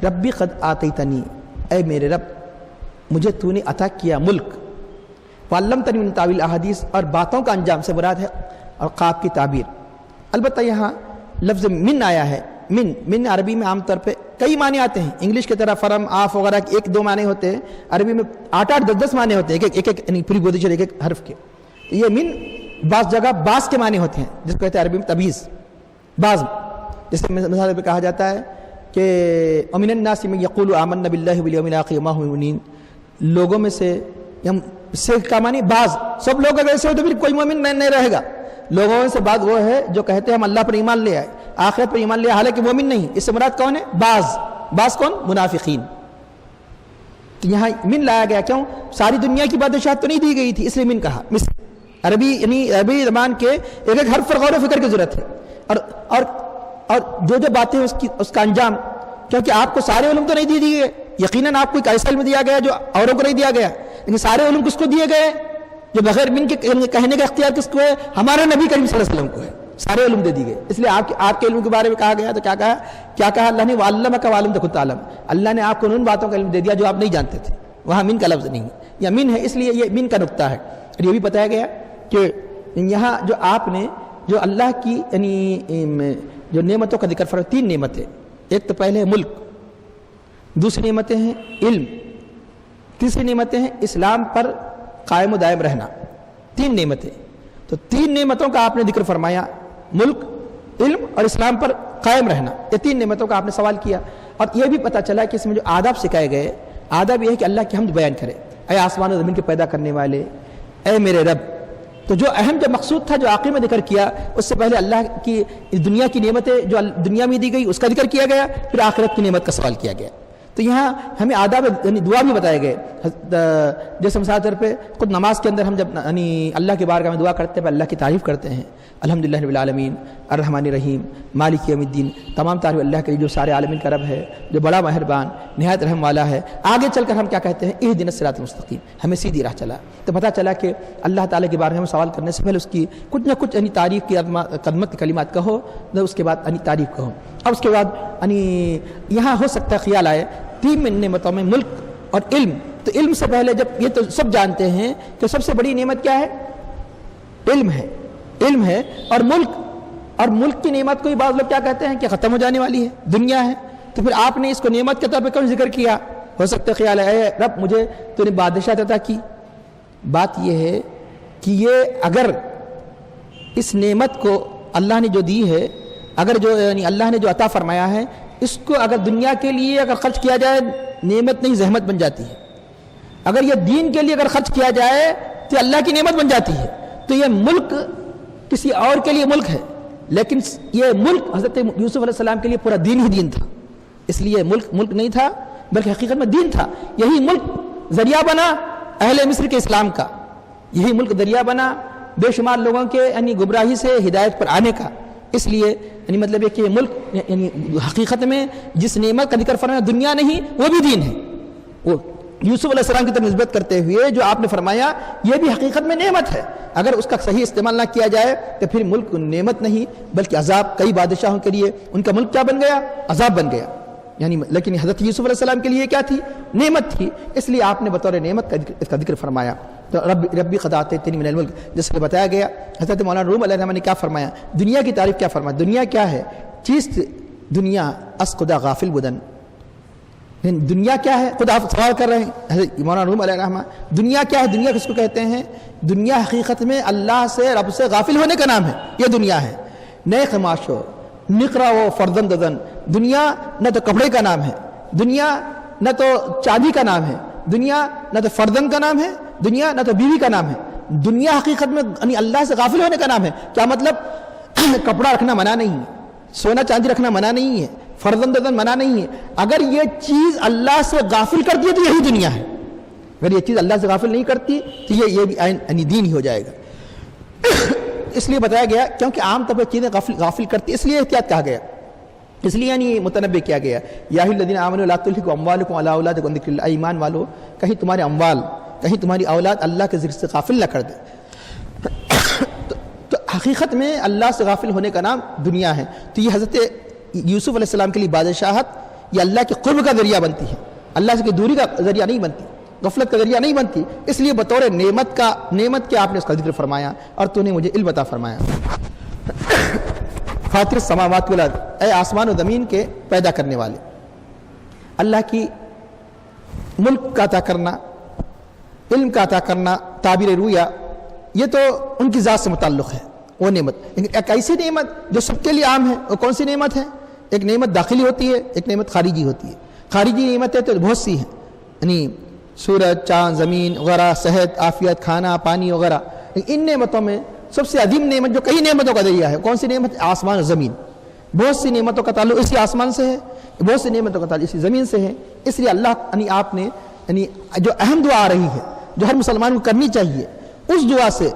ربی قد آتیتنی, اے میرے رب مجھے تو نے عطا کیا ملک, وعلمتنی من تعویل احادیث, اور باتوں کا انجام سے مراد ہے اور خواب کی تعبیر. البتہ یہاں لفظ من آیا ہے. من عربی میں عام طور پہ کئی معنی آتے ہیں. انگلش کی طرح فرم آف وغیرہ کے 1-2 معنی ہوتے ہیں, عربی میں 8-8 10-10 معنی ہوتے ہیں ایک یعنی پریپوزیشن ایک حرف کے. تو یہ من بعض جگہ بعض کے معنی ہوتے ہیں جس کو کہتے ہیں عربی میں تمیز بعض. جیسے مثال پہ کہا جاتا ہے کہ ومن الناس من یقول آمنا باللہ والیوم الآخر وما هم بمؤمنین, لوگوں میں سے کا معنی بعض, سب لوگ اگر ایسے ہو تو پھر کوئی مومن نہیں رہے گا. لوگوں میں سے بعض وہ ہے جو کہتے ہیں ہم اللہ پر ایمان لے آئے, آخرت پر ایمان لے آئے, حالانکہ مومن نہیں. اس سے مراد کون ہے؟ بعض کون؟ منافقین. تو یہاں من لایا گیا, کیوں؟ ساری دنیا کی بادشاہت تو نہیں دی گئی تھی اس لیے من کہا. عربی یعنی عربی زبان کے ایک حرف پر غور و فکر کی ضرورت ہے. اور جو باتیں اس کا انجام, کیونکہ آپ کو سارے علم تو نہیں دی گئے, یقیناً آپ کو ایک ایسا علم دیا گیا جو اوروں کو نہیں دیا گیا, لیکن سارے علم کس کو دیے گئے جو بغیر من کے کہنے کا اختیار کس کو ہے؟ ہمارے نبی کریم صلی اللہ علیہ وسلم کو ہے. سارے علم دے دی گئے. اس لیے آپ کے علم کے بارے میں کہا گیا تو کیا کہا اللہ نے؟ وَعَلَّمَكَ وَعَلَّمْ تَكُنْ تَعْلَمُ, اللہ نے آپ کو ان باتوں کا علم دے دیا جو آپ نہیں جانتے تھے. وہاں من کا لفظ نہیں ہے, یا من ہے اس لیے یہ من کا نقطہ ہے. اور یہ بھی بتایا گیا کہ یہاں جو آپ نے جو اللہ کی یعنی جو نعمتوں کا ذکر فرمایا, 3 نعمتیں. ایک تو پہلے ملک, دوسری نعمتیں ہیں علم, تیسری نعمتیں ہیں اسلام پر قائم و دائم رہنا. 3 نعمتیں. تو 3 نعمتوں کا آپ نے ذکر فرمایا, ملک, علم اور اسلام پر قائم رہنا. یہ 3 نعمتوں کا آپ نے سوال کیا. اور یہ بھی پتہ چلا کہ اس میں جو آداب سکھائے گئے, آداب یہ ہے کہ اللہ کی حمد بیان کرے, اے آسمان و زمین کے پیدا کرنے والے, اے میرے رب. تو جو اہم جو مقصود تھا جو آخر میں ذکر کیا, اس سے پہلے اللہ کی دنیا کی نعمتیں جو دنیا میں دی گئی اس کا ذکر کیا گیا, پھر آخرت کی نعمت کا سوال کیا گیا. تو یہاں ہمیں آداب یعنی دعا بھی بتائے گئے. جیسے مثال طور پہ خود نماز کے اندر ہم جب یعنی اللہ کی بارگاہ میں دعا کرتے ہیں, اللہ کی تعریف کرتے ہیں, الحمدللہ رب العالمین الرحمن الرحیم مالک یوم الدین, تمام تعریف اللہ کے لیے جو سارے عالمین کا رب ہے, جو بڑا مہربان نہایت رحم والا ہے. آگے چل کر ہم کیا کہتے ہیں؟ اہدنا الصراط المستقیم, ہمیں سیدھی راہ چلا. تو پتہ چلا کہ اللہ تعالیٰ کے بارے میں سوال کرنے سے پہلے اس کی کچھ نہ کچھ یعنی تعریف کی قدمت کے کلمات کہو, اس کے بعد یعنی تعریف کہو. اب اس کے بعد یعنی یہاں ہو سکتا ہے خیال آئے 3 نعمتوں میں ملک اور علم. تو علم سے پہلے جب یہ تو سب جانتے ہیں کہ سب سے بڑی نعمت کیا ہے؟ علم ہے. اور ملک کی نعمت کو ہی بعض لوگ کیا کہتے ہیں کہ ختم ہو جانے والی ہے, دنیا ہے. تو پھر آپ نے اس کو نعمت کے طور پہ کیوں ذکر کیا؟ ہو سکتا ہے خیال ہے اے رب مجھے تو نے بادشاہت عطا کی. بات یہ ہے کہ یہ اگر اس نعمت کو اللہ نے جو دی ہے, اگر جو یعنی اللہ نے جو عطا فرمایا ہے, اس کو اگر دنیا کے لیے اگر خرچ کیا جائے نعمت نہیں زحمت بن جاتی ہے. اگر یہ دین کے لیے اگر خرچ کیا جائے تو اللہ کی نعمت بن جاتی ہے. تو یہ ملک کسی اور کے لیے ملک ہے, لیکن یہ ملک حضرت یوسف علیہ السلام کے لیے پورا دین ہی دین تھا. اس لیے ملک نہیں تھا بلکہ حقیقت میں دین تھا. یہی ملک ذریعہ بنا اہل مصر کے اسلام کا, یہی ملک ذریعہ بنا بے شمار لوگوں کے یعنی گمراہی سے ہدایت پر آنے کا. اس لیے یعنی مطلب ہے کہ یہ ملک یعنی حقیقت میں جس نعمت کا ذکر فرمایا دنیا نہیں وہ بھی دین ہے. وہ یوسف علیہ السلام کی طرف نسبت کرتے ہوئے جو آپ نے فرمایا یہ بھی حقیقت میں نعمت ہے. اگر اس کا صحیح استعمال نہ کیا جائے تو پھر ملک نعمت نہیں بلکہ عذاب. کئی بادشاہوں کے لیے ان کا ملک کیا بن گیا؟ عذاب بن گیا. یعنی لیکن حضرت یوسف علیہ السلام کے لیے کیا تھی؟ نعمت تھی. اس لیے آپ نے بطور نعمت کا ذکر فرمایا. تو ربی قد آتیتنی من الملک, جس کو بتایا گیا حضرت مولانا روم علیہ الرحمہ نے کیا فرمایا, دنیا کی تعریف کیا فرمایا. دنیا کیا ہے؟ چیز دنیا اس خدا غافل بدن. دنیا کیا ہے؟ خدا سوال کر رہے ہیں حضرت مولانا روم علیہ الرحمہ, دنیا کیا ہے؟ دنیا کس کو کہتے ہیں؟ دنیا حقیقت میں اللہ سے رب سے غافل ہونے کا نام ہے. یہ دنیا ہے. نئے خماش ہو نقرا و فردن ددن. دنیا نہ تو کپڑے کا نام ہے, دنیا نہ تو چاندی کا نام ہے, دنیا نہ تو فردن کا نام ہے, دنیا نہ تو بیوی کا نام ہے. دنیا حقیقت میں یعنی اللہ سے غافل ہونے کا نام ہے. کیا مطلب؟ کپڑا رکھنا منع نہیں ہے, سونا چاندی رکھنا منع نہیں ہے, فردن ددن منع نہیں ہے. اگر یہ چیز اللہ سے غافل کر دی تو یہی دنیا ہے. اگر یہ چیز اللہ سے غافل نہیں کرتی تو یہ بھی یعنی دین ہی ہو جائے گا. اس لیے بتایا گیا کیونکہ عام طور پر چیزیں غافل کرتی، اس لیے احتیاط کہا گیا، اس لیے یعنی متنبع کیا گیا یا ایھا الذین آمنوا لا تلھکم اموالکم علی اولادکم عن ذکر اللہ، ایمان والو کہیں تمہارے اموال، کہیں تمہاری اولاد اللہ کے ذکر سے غافل نہ کر دے. تو حقیقت میں اللہ سے غافل ہونے کا نام دنیا ہے. تو یہ حضرت یوسف علیہ السلام کے لیے بادشاہت یہ اللہ کے قرب کا ذریعہ بنتی ہے، اللہ سے دوری کا ذریعہ نہیں بنتی، غفلت کا ذریعہ نہیں بنتی. اس لیے بطور نعمت کے آپ نے اس کا ذکر فرمایا اور تو نے مجھے علم عطا فرمایا. فاطر السماوات والارض، اے آسمان و زمین کے پیدا کرنے والے. اللہ کی ملک کا عطا کرنا، علم کا عطا کرنا، تعبیر رویا، یہ تو ان کی ذات سے متعلق ہے وہ نعمت. لیکن ایک ایسی نعمت جو سب کے لیے عام ہے، وہ کون سی نعمت ہے؟ ایک نعمت داخلی ہوتی ہے، ایک نعمت خارجی ہوتی ہے. خارجی نعمتیں تو بہت سی ہیں، یعنی سورج، چاند، زمین وغیرہ، صحت، عافیت، کھانا پانی وغیرہ. ان نعمتوں میں سب سے عظیم نعمت جو کئی نعمتوں کا ذریعہ ہے، کون سی نعمت؟ آسمان اور زمین. بہت سی نعمتوں کا تعلق اسی آسمان سے ہے، بہت سی نعمتوں کا تعلق اسی زمین سے ہے. اس لیے اللہ یعنی آپ نے یعنی جو اہم دعا آ رہی ہے جو ہر مسلمان کو کرنی چاہیے، اس دعا سے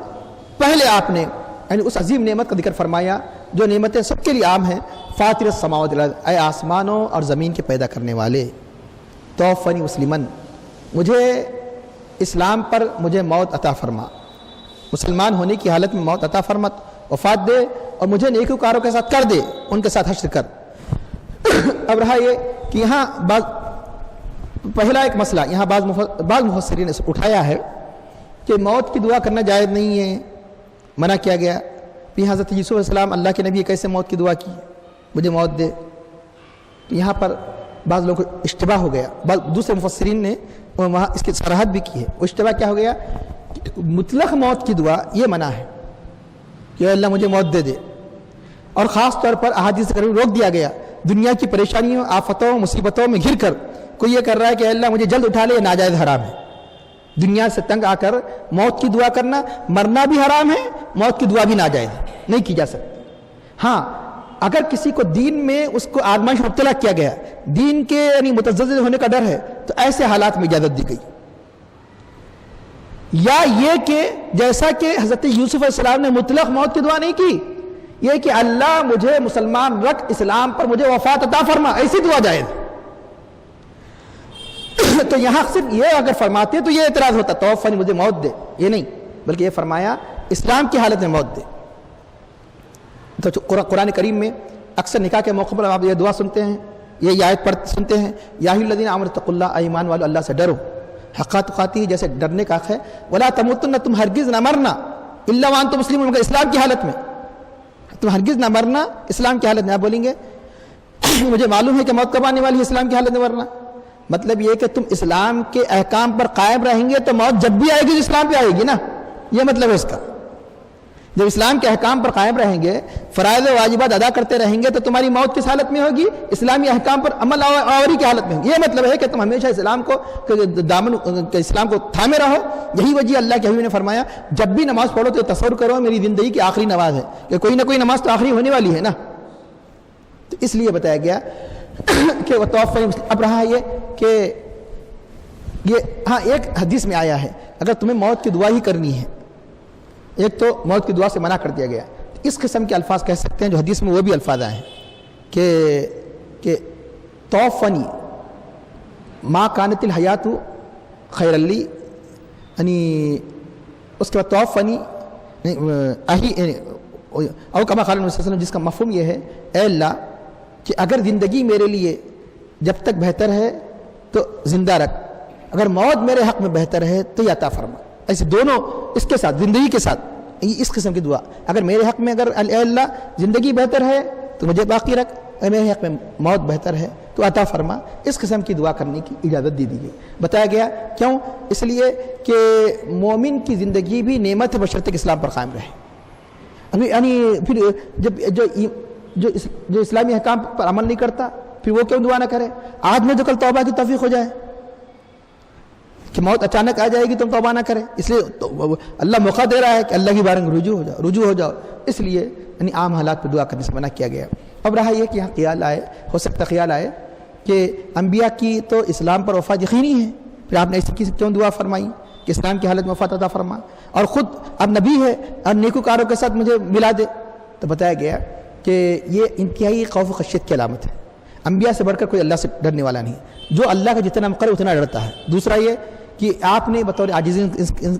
پہلے آپ نے یعنی اس عظیم نعمت کا ذکر فرمایا جو نعمتیں سب کے لیے عام ہیں. فاطر السماوات والارض، اے آسمانوں اور زمین کے پیدا کرنے والے. توفنی مسلمن، مجھے اسلام پر مجھے موت عطا فرما، مسلمان ہونے کی حالت میں موت عطا فرمت، وفات دے، اور مجھے نیکوکاروں کے ساتھ کر دے، ان کے ساتھ حشر کر. اب رہا یہ کہ یہاں پہلا ایک مسئلہ یہاں بعض مفسرین نے اٹھایا ہے کہ موت کی دعا کرنا جائز نہیں ہے، منع کیا گیا. پھر حضرت یوسف علیہ السلام اللہ کے نبی کیسے موت کی دعا کی، مجھے موت دے. یہاں پر بعض لوگوں کو اشتباہ ہو گیا، دوسرے مفسرین نے وہاں اس کی صراحت بھی کی ہے. وہ اشتباہ کیا ہو گیا؟ مطلق موت کی دعا یہ منع ہے کہ اللہ مجھے موت دے دے، اور خاص طور پر احادیث کریم روک دیا گیا. دنیا کی پریشانیوں، آفتوں، مصیبتوں میں گھر کر کوئی یہ کر رہا ہے کہ اللہ مجھے جلد اٹھا لے، یہ ناجائز حرام ہے. دنیا سے تنگ آ کر موت کی دعا کرنا، مرنا بھی حرام ہے، موت کی دعا بھی ناجائز ہے، نہیں کی جا سکتی. ہاں اگر کسی کو دین میں اس کو آزمائش میں مبتلا کیا گیا، دین کے یعنی متزلزل ہونے کا ڈر ہے، تو ایسے حالات میں اجازت دی گئی. یا یہ کہ جیسا کہ حضرت یوسف علیہ السلام نے مطلق موت کی دعا نہیں کی، یہ کہ اللہ مجھے مسلمان رکھ، اسلام پر مجھے وفات عطا فرما، ایسی دعا جائز. تو یہاں صرف یہ اگر فرماتے تو یہ اعتراض ہوتا توفنی مجھے موت دے، یہ نہیں، بلکہ یہ فرمایا اسلام کی حالت میں موت دے. تو قرآن کریم میں اکثر نکاح کے موقع پر آپ یہ دعا سنتے ہیں، یہ آیت پڑھ سنتے ہیں، یا ایھا الذین آمنوا اتقوا اللہ، ایمان والو اللہ سے ڈرو، حق تقاتہ، جیسے ڈرنے کا حق ہے. ولا تموتن، تم ہرگز نہ مرنا، الا وانتم مسلمون، مگر اسلام کی حالت میں. تم ہرگز نہ مرنا اسلام کی حالت میں. آپ بولیں گے مجھے معلوم ہے کہ موت کب آنے والی ہے اسلام کی حالت میں مرنا. مطلب یہ کہ تم اسلام کے احکام پر قائم رہیں گے تو موت جب بھی آئے گی اسلام پہ آئے گی نا، یہ مطلب ہے اس کا. جب اسلام کے احکام پر قائم رہیں گے، فرائض و واجبات ادا کرتے رہیں گے، تو تمہاری موت کس حالت میں ہوگی؟ اسلامی احکام پر عمل آوری کی حالت میں ہوگی. یہ مطلب ہے کہ تم ہمیشہ اسلام کو اسلام کو تھامے رہو. یہی وجہ اللہ کے حبیب نے فرمایا جب بھی نماز پڑھو تو تصور کرو میری زندگی کی آخری نماز ہے، کہ کوئی نہ کوئی نماز تو آخری ہونے والی ہے نا. تو اس لیے بتایا گیا کہ وہ توفی. اب رہا یہ کہ یہ ہاں ایک حدیث میں آیا ہے اگر تمہیں موت کی دعا ہی کرنی ہے، ایک تو موت کی دعا سے منع کر دیا گیا. اس قسم کے الفاظ کہہ سکتے ہیں جو حدیث میں وہ بھی الفاظ آئے ہیں کہ توفنی ما کانت الحیات خیر لی، یعنی اس کے بعد توفنی او کما قال النبی صلی اللہ علیہ وسلم، جس کا مفہوم یہ ہے اے اللہ کہ اگر زندگی میرے لیے جب تک بہتر ہے تو زندہ رکھ، اگر موت میرے حق میں بہتر ہے تو عطا فرما. ایسے دونوں اس کے ساتھ زندگی کے ساتھ اس قسم کی دعا. اگر میرے حق میں اگر اے اللہ زندگی بہتر ہے تو مجھے باقی رکھ، اگر میرے حق میں موت بہتر ہے تو عطا فرما. اس قسم کی دعا کرنے کی اجازت دی گئی. بتایا گیا کیوں؟ اس لیے کہ مومن کی زندگی بھی نعمت ہے بشرطے کہ اسلام پر قائم رہے. یعنی پھر جو اسلامی احکام پر عمل نہیں کرتا پھر وہ کیوں دعا نہ کرے؟ آج میں جو کل توبہ کی توفیق ہو جائے کہ موت اچانک آ جائے گی تم توبہ نہ کرے. اس لیے اللہ موقع دے رہا ہے کہ اللہ کی بارے میں رجوع ہو جاؤ. اس لیے یعنی عام حالات پہ دعا کرنے سے منع کیا گیا. اب رہا یہ کہ یہاں خیال آئے، ہو سکتا خیال آئے کہ انبیاء کی تو اسلام پر وفات یقینی ہے، پھر آپ نے ایسی کی کیوں دعا فرمائی کہ اسلام کی حالت میں وفات عطا فرما، اور خود اب نبی ہے اور نیکوکاروں کے ساتھ مجھے ملا دے؟ تو بتایا گیا کہ یہ انتہائی خوف و خشیت کی علامت ہے. انبیاء سے بڑھ کر کوئی اللہ سے ڈرنے والا نہیں، جو اللہ کا جتنا مقرر اتنا ڈرتا ہے. دوسرا یہ کہ آپ نے بطور عاجزی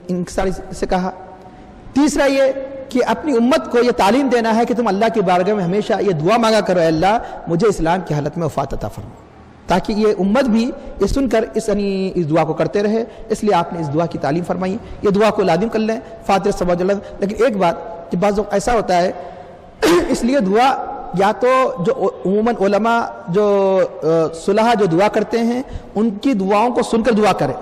انکساری سے کہا. تیسرا یہ کہ اپنی امت کو یہ تعلیم دینا ہے کہ تم اللہ کی بارگاہ میں ہمیشہ یہ دعا مانگا کرو، اے اللہ مجھے اسلام کی حالت میں وفات عطا فرما، تاکہ یہ امت بھی یہ سن کر اس دعا کو کرتے رہے. اس لیے آپ نے اس دعا کی تعلیم فرمائی. یہ دعا کو لازم کر لیں، فاطر السماوات والارض. لیکن ایک بات کہ بعض وقت ایسا ہوتا ہے اس لیے دعا یا تو جو عموماً علماء جو صلحاء جو دعا کرتے ہیں ان کی دعاؤں کو سن کر دعا کرے.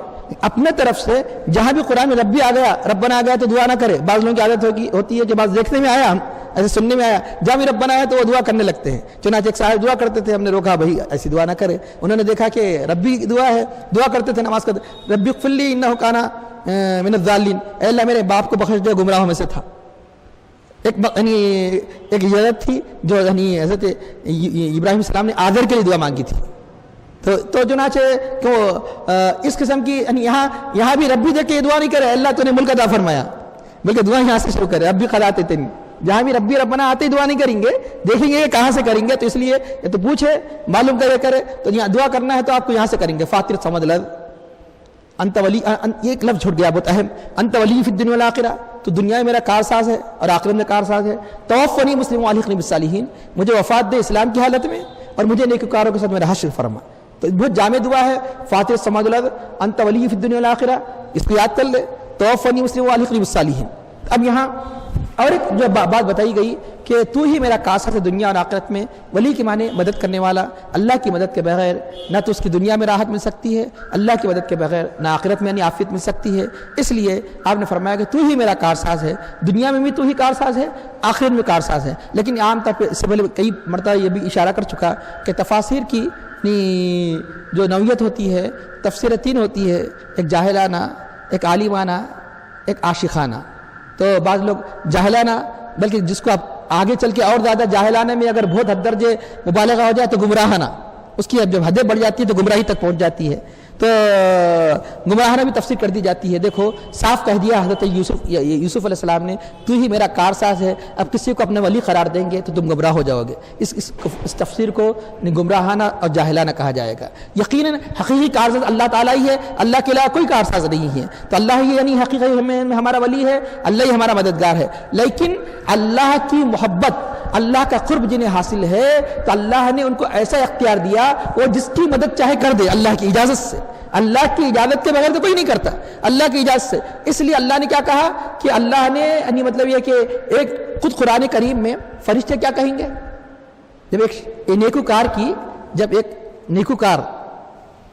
اپنے طرف سے جہاں بھی قرآن میں ربی آ گیا، ربنا آ گیا تو دعا نہ کرے. بعض لوگوں کی عادت ہوتی ہے کہ بعض دیکھنے میں آیا، ہم ایسے سننے میں آیا، جہاں بھی ربنا آیا تو وہ دعا کرنے لگتے ہیں. چنانچہ ایک صاحب دعا کرتے تھے، ہم نے روکا بھائی ایسی دعا نہ کرے. انہوں نے دیکھا کہ ربی دعا ہے، دعا کرتے تھے نماز کرتے، ربی اغفر لی انہ کان من الضالین، اے اللہ میرے باپ کو بخش دے، گمراہوں میں سے تھا. ایک حضرت تھی جو حضرت ابراہیم علیہ السلام نے آذر کے لیے دعا مانگی تھی. تو چنانچہ کہ اس قسم کی یہاں بھی ربی دے کے یہ دعا نہیں کرے اللہ تو نے ملک عطا فرمایا، بلکہ دعا یہاں سے شروع کرے. ربی قد آتیتنی، جہاں بھی ربی ربنا آتے دعا نہیں کریں گے، دیکھیں گے کہاں سے کریں گے. تو اس لیے یہ تو پوچھے معلوم کرے تو یہاں دعا کرنا ہے تو آپ کو یہاں سے کریں گے. فاطر السماوات والارض انت ولی، یہ ایک لفظ چھوٹ گیا بہت اہم، انت ولی فی الدنیا والآخرہ، تو دنیا میں میرا کارساز ہے اور آخرت میں کارساز ہے. توفنی مسلم والحقنی بالصالحین، مجھے وفات دے اسلام کی حالت میں اور مجھے نیکوکاروں کے ساتھ میرا حشر فرما. تو بہت جامع دعا ہے. فاطر السماوات والارض انت ولی فی الدنیا والآخرہ، اس کو یاد کر لے. توفنی مسلم والحقنی بالصالحین. اب یہاں اور ایک جو بات بتائی گئی کہ تو ہی میرا کاساز ہے دنیا اور آخرت میں. ولی کے معنی مدد کرنے والا. اللہ کی مدد کے بغیر نہ تو اس کی دنیا میں راحت مل سکتی ہے، اللہ کی مدد کے بغیر نہ آخرت میں عافیت مل سکتی ہے. اس لیے آپ نے فرمایا کہ تو ہی میرا کارساز ہے، دنیا میں بھی تو ہی کارساز ہے، آخرت میں کارساز ہے. لیکن عام طور پہ اس سے پہلے کئی مرتبہ یہ بھی اشارہ کر چکا کہ تفاسیر کی جو نوعیت ہوتی ہے، تفسیر تین ہوتی ہے، ایک جاہلانہ، ایک عالمانہ، ایک عاشقانہ. تو بعض لوگ جاہلانہ، بلکہ جس کو آپ آگے چل کے اور زیادہ جاہلانہ میں اگر بہت حد درجے مبالغہ ہو جائے تو گمراہانہ، اس کی جب حدیں بڑھ جاتی ہے تو گمراہی تک پہنچ جاتی ہے. تو گمراہانہ بھی تفسیر کر دی جاتی ہے. دیکھو صاف کہہ دیا حضرت یوسف علیہ السلام نے، تو ہی میرا کارساز ہے. اب کسی کو اپنے ولی قرار دیں گے تو تم گمراہ ہو جاؤ گے. اس تفسیر کو گمراہانہ اور جاہلانہ کہا جائے گا. یقیناً حقیقی کارساز اللہ تعالیٰ ہی ہے، اللہ کے علاوہ کوئی کارساز نہیں ہے. تو اللہ ہی یعنی حقیقی میں ہمارا ولی ہے، اللہ ہی ہمارا مددگار ہے. لیکن اللہ کی محبت، اللہ کا قرب جنہیں حاصل ہے تو اللہ نے ان کو ایسا اختیار دیا وہ جس کی مدد چاہے کر دے اللہ کی اجازت سے. اللہ کی اجازت کے بغیر تو کوئی نہیں کرتا، اللہ کی اجازت سے. اس لیے اللہ نے کیا کہا کہ اللہ نے یعنی مطلب یہ کہ ایک خود قرآن کریم میں فرشتے کیا کہیں گے جب ایک نیکوکار کی، جب ایک نیکوکار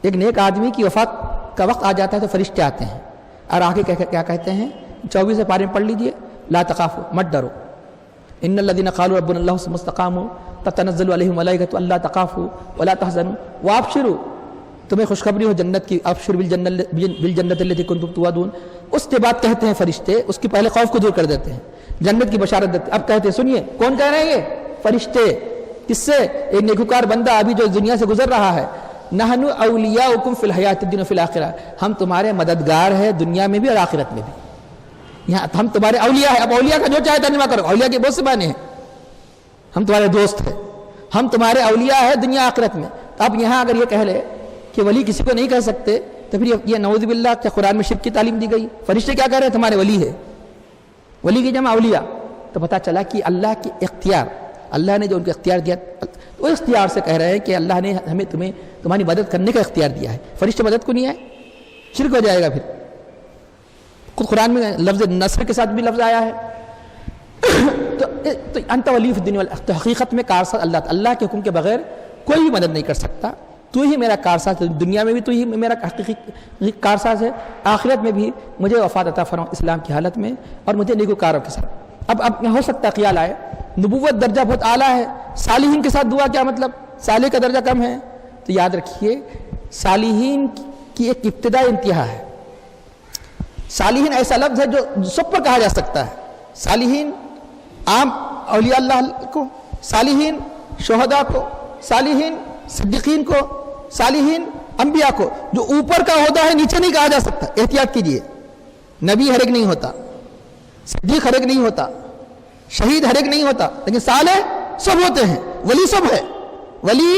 ایک نیک آدمی کی وفات کا وقت آ جاتا ہے تو فرشتے آتے ہیں اور آگے کیا کہتے ہیں؟ 24 پارے میں پڑھ لیجئے. لا تخافوا، مت ڈرو. ان الذين قالوا ربنا الله ثم استقاموا تتنزل عليهم الملائكه الا تخافوا ولا تحزنوا وابشروا، تمہیں خوشخبری ہو جنت کی. ابشر بالجنت التي كنتم توعدون. اس کے بعد کہتے ہیں فرشتے، اس کے پہلے خوف کو دور کر دیتے ہیں، جنت کی بشارت دیتے ہیں. اب کہتے ہیں سنیے کون کہہ رہے ہیں؟ یہ فرشتے. کس سے؟ ایک نیکوکار بندہ ابھی جو دنیا سے گزر رہا ہے. نحن اولیاؤکم فی الحیات الدنیا وفی الاخرہ، ہم تمہارے مددگار ہیں دنیا میں بھی اور آخرت میں بھی. یہاں ہم تمہارے اولیاء ہیں. اب اولیاء کا جو چاہے ترجمہ کرو، اولیاء کے بہت سے معنی ہیں. ہم تمہارے دوست ہیں، ہم تمہارے اولیاء ہیں دنیا آخرت میں. اب یہاں اگر یہ کہہ لے کہ ولی کسی کو نہیں کہہ سکتے تو پھر یہ نعوذ باللہ کہ قرآن میں شرک کی تعلیم دی گئی. فرشتے کیا کہہ رہے ہیں؟ تمہارے ولی ہے. ولی کی جمع اولیاء. تو پتہ چلا کہ اللہ کی اختیار، اللہ نے جو ان کو اختیار دیا وہ اختیار سے کہہ رہے ہیں کہ اللہ نے ہمیں تمہاری مدد کرنے کا اختیار دیا ہے. فرشتے مدد کو نہیں آئے، شرک ہو جائے گا. پھر قرآن میں لفظ نصر کے ساتھ بھی لفظ آیا ہے. تو انت ولی فی الدنیا والآخرہ، حقیقت میں کارساز اللہ کے حکم کے بغیر کوئی بھی مدد نہیں کر سکتا. تو ہی میرا کارساز ہے، دنیا میں بھی تو ہی میرا حقیقی کارساز ہے، آخرت میں بھی مجھے وفات عطا فرما اسلام کی حالت میں اور مجھے نیکوکاروں کے ساتھ. اب ہو سکتا ہے خیال آئے نبوت درجہ بہت اعلیٰ ہے، صالحین کے ساتھ دعا کیا مطلب؟ صالح کا درجہ کم ہے. تو یاد رکھیے صالحین کی ایک ابتدا انتہا ہے. صالحین ایسا لفظ ہے جو سب پر کہا جا سکتا ہے. صالحین عام اولیاء اللہ کو، صالحین شہداء کو، صالحین صدیقین کو، صالحین انبیاء کو جو اوپر کا عہدہ ہے نیچے نہیں کہا جا سکتا. احتیاط کیجئے. نبی ہر ایک نہیں ہوتا, صدیق ہر ایک نہیں ہوتا, شہید ہر ایک نہیں ہوتا, لیکن صالح سب ہوتے ہیں, ولی سب ہے. ولی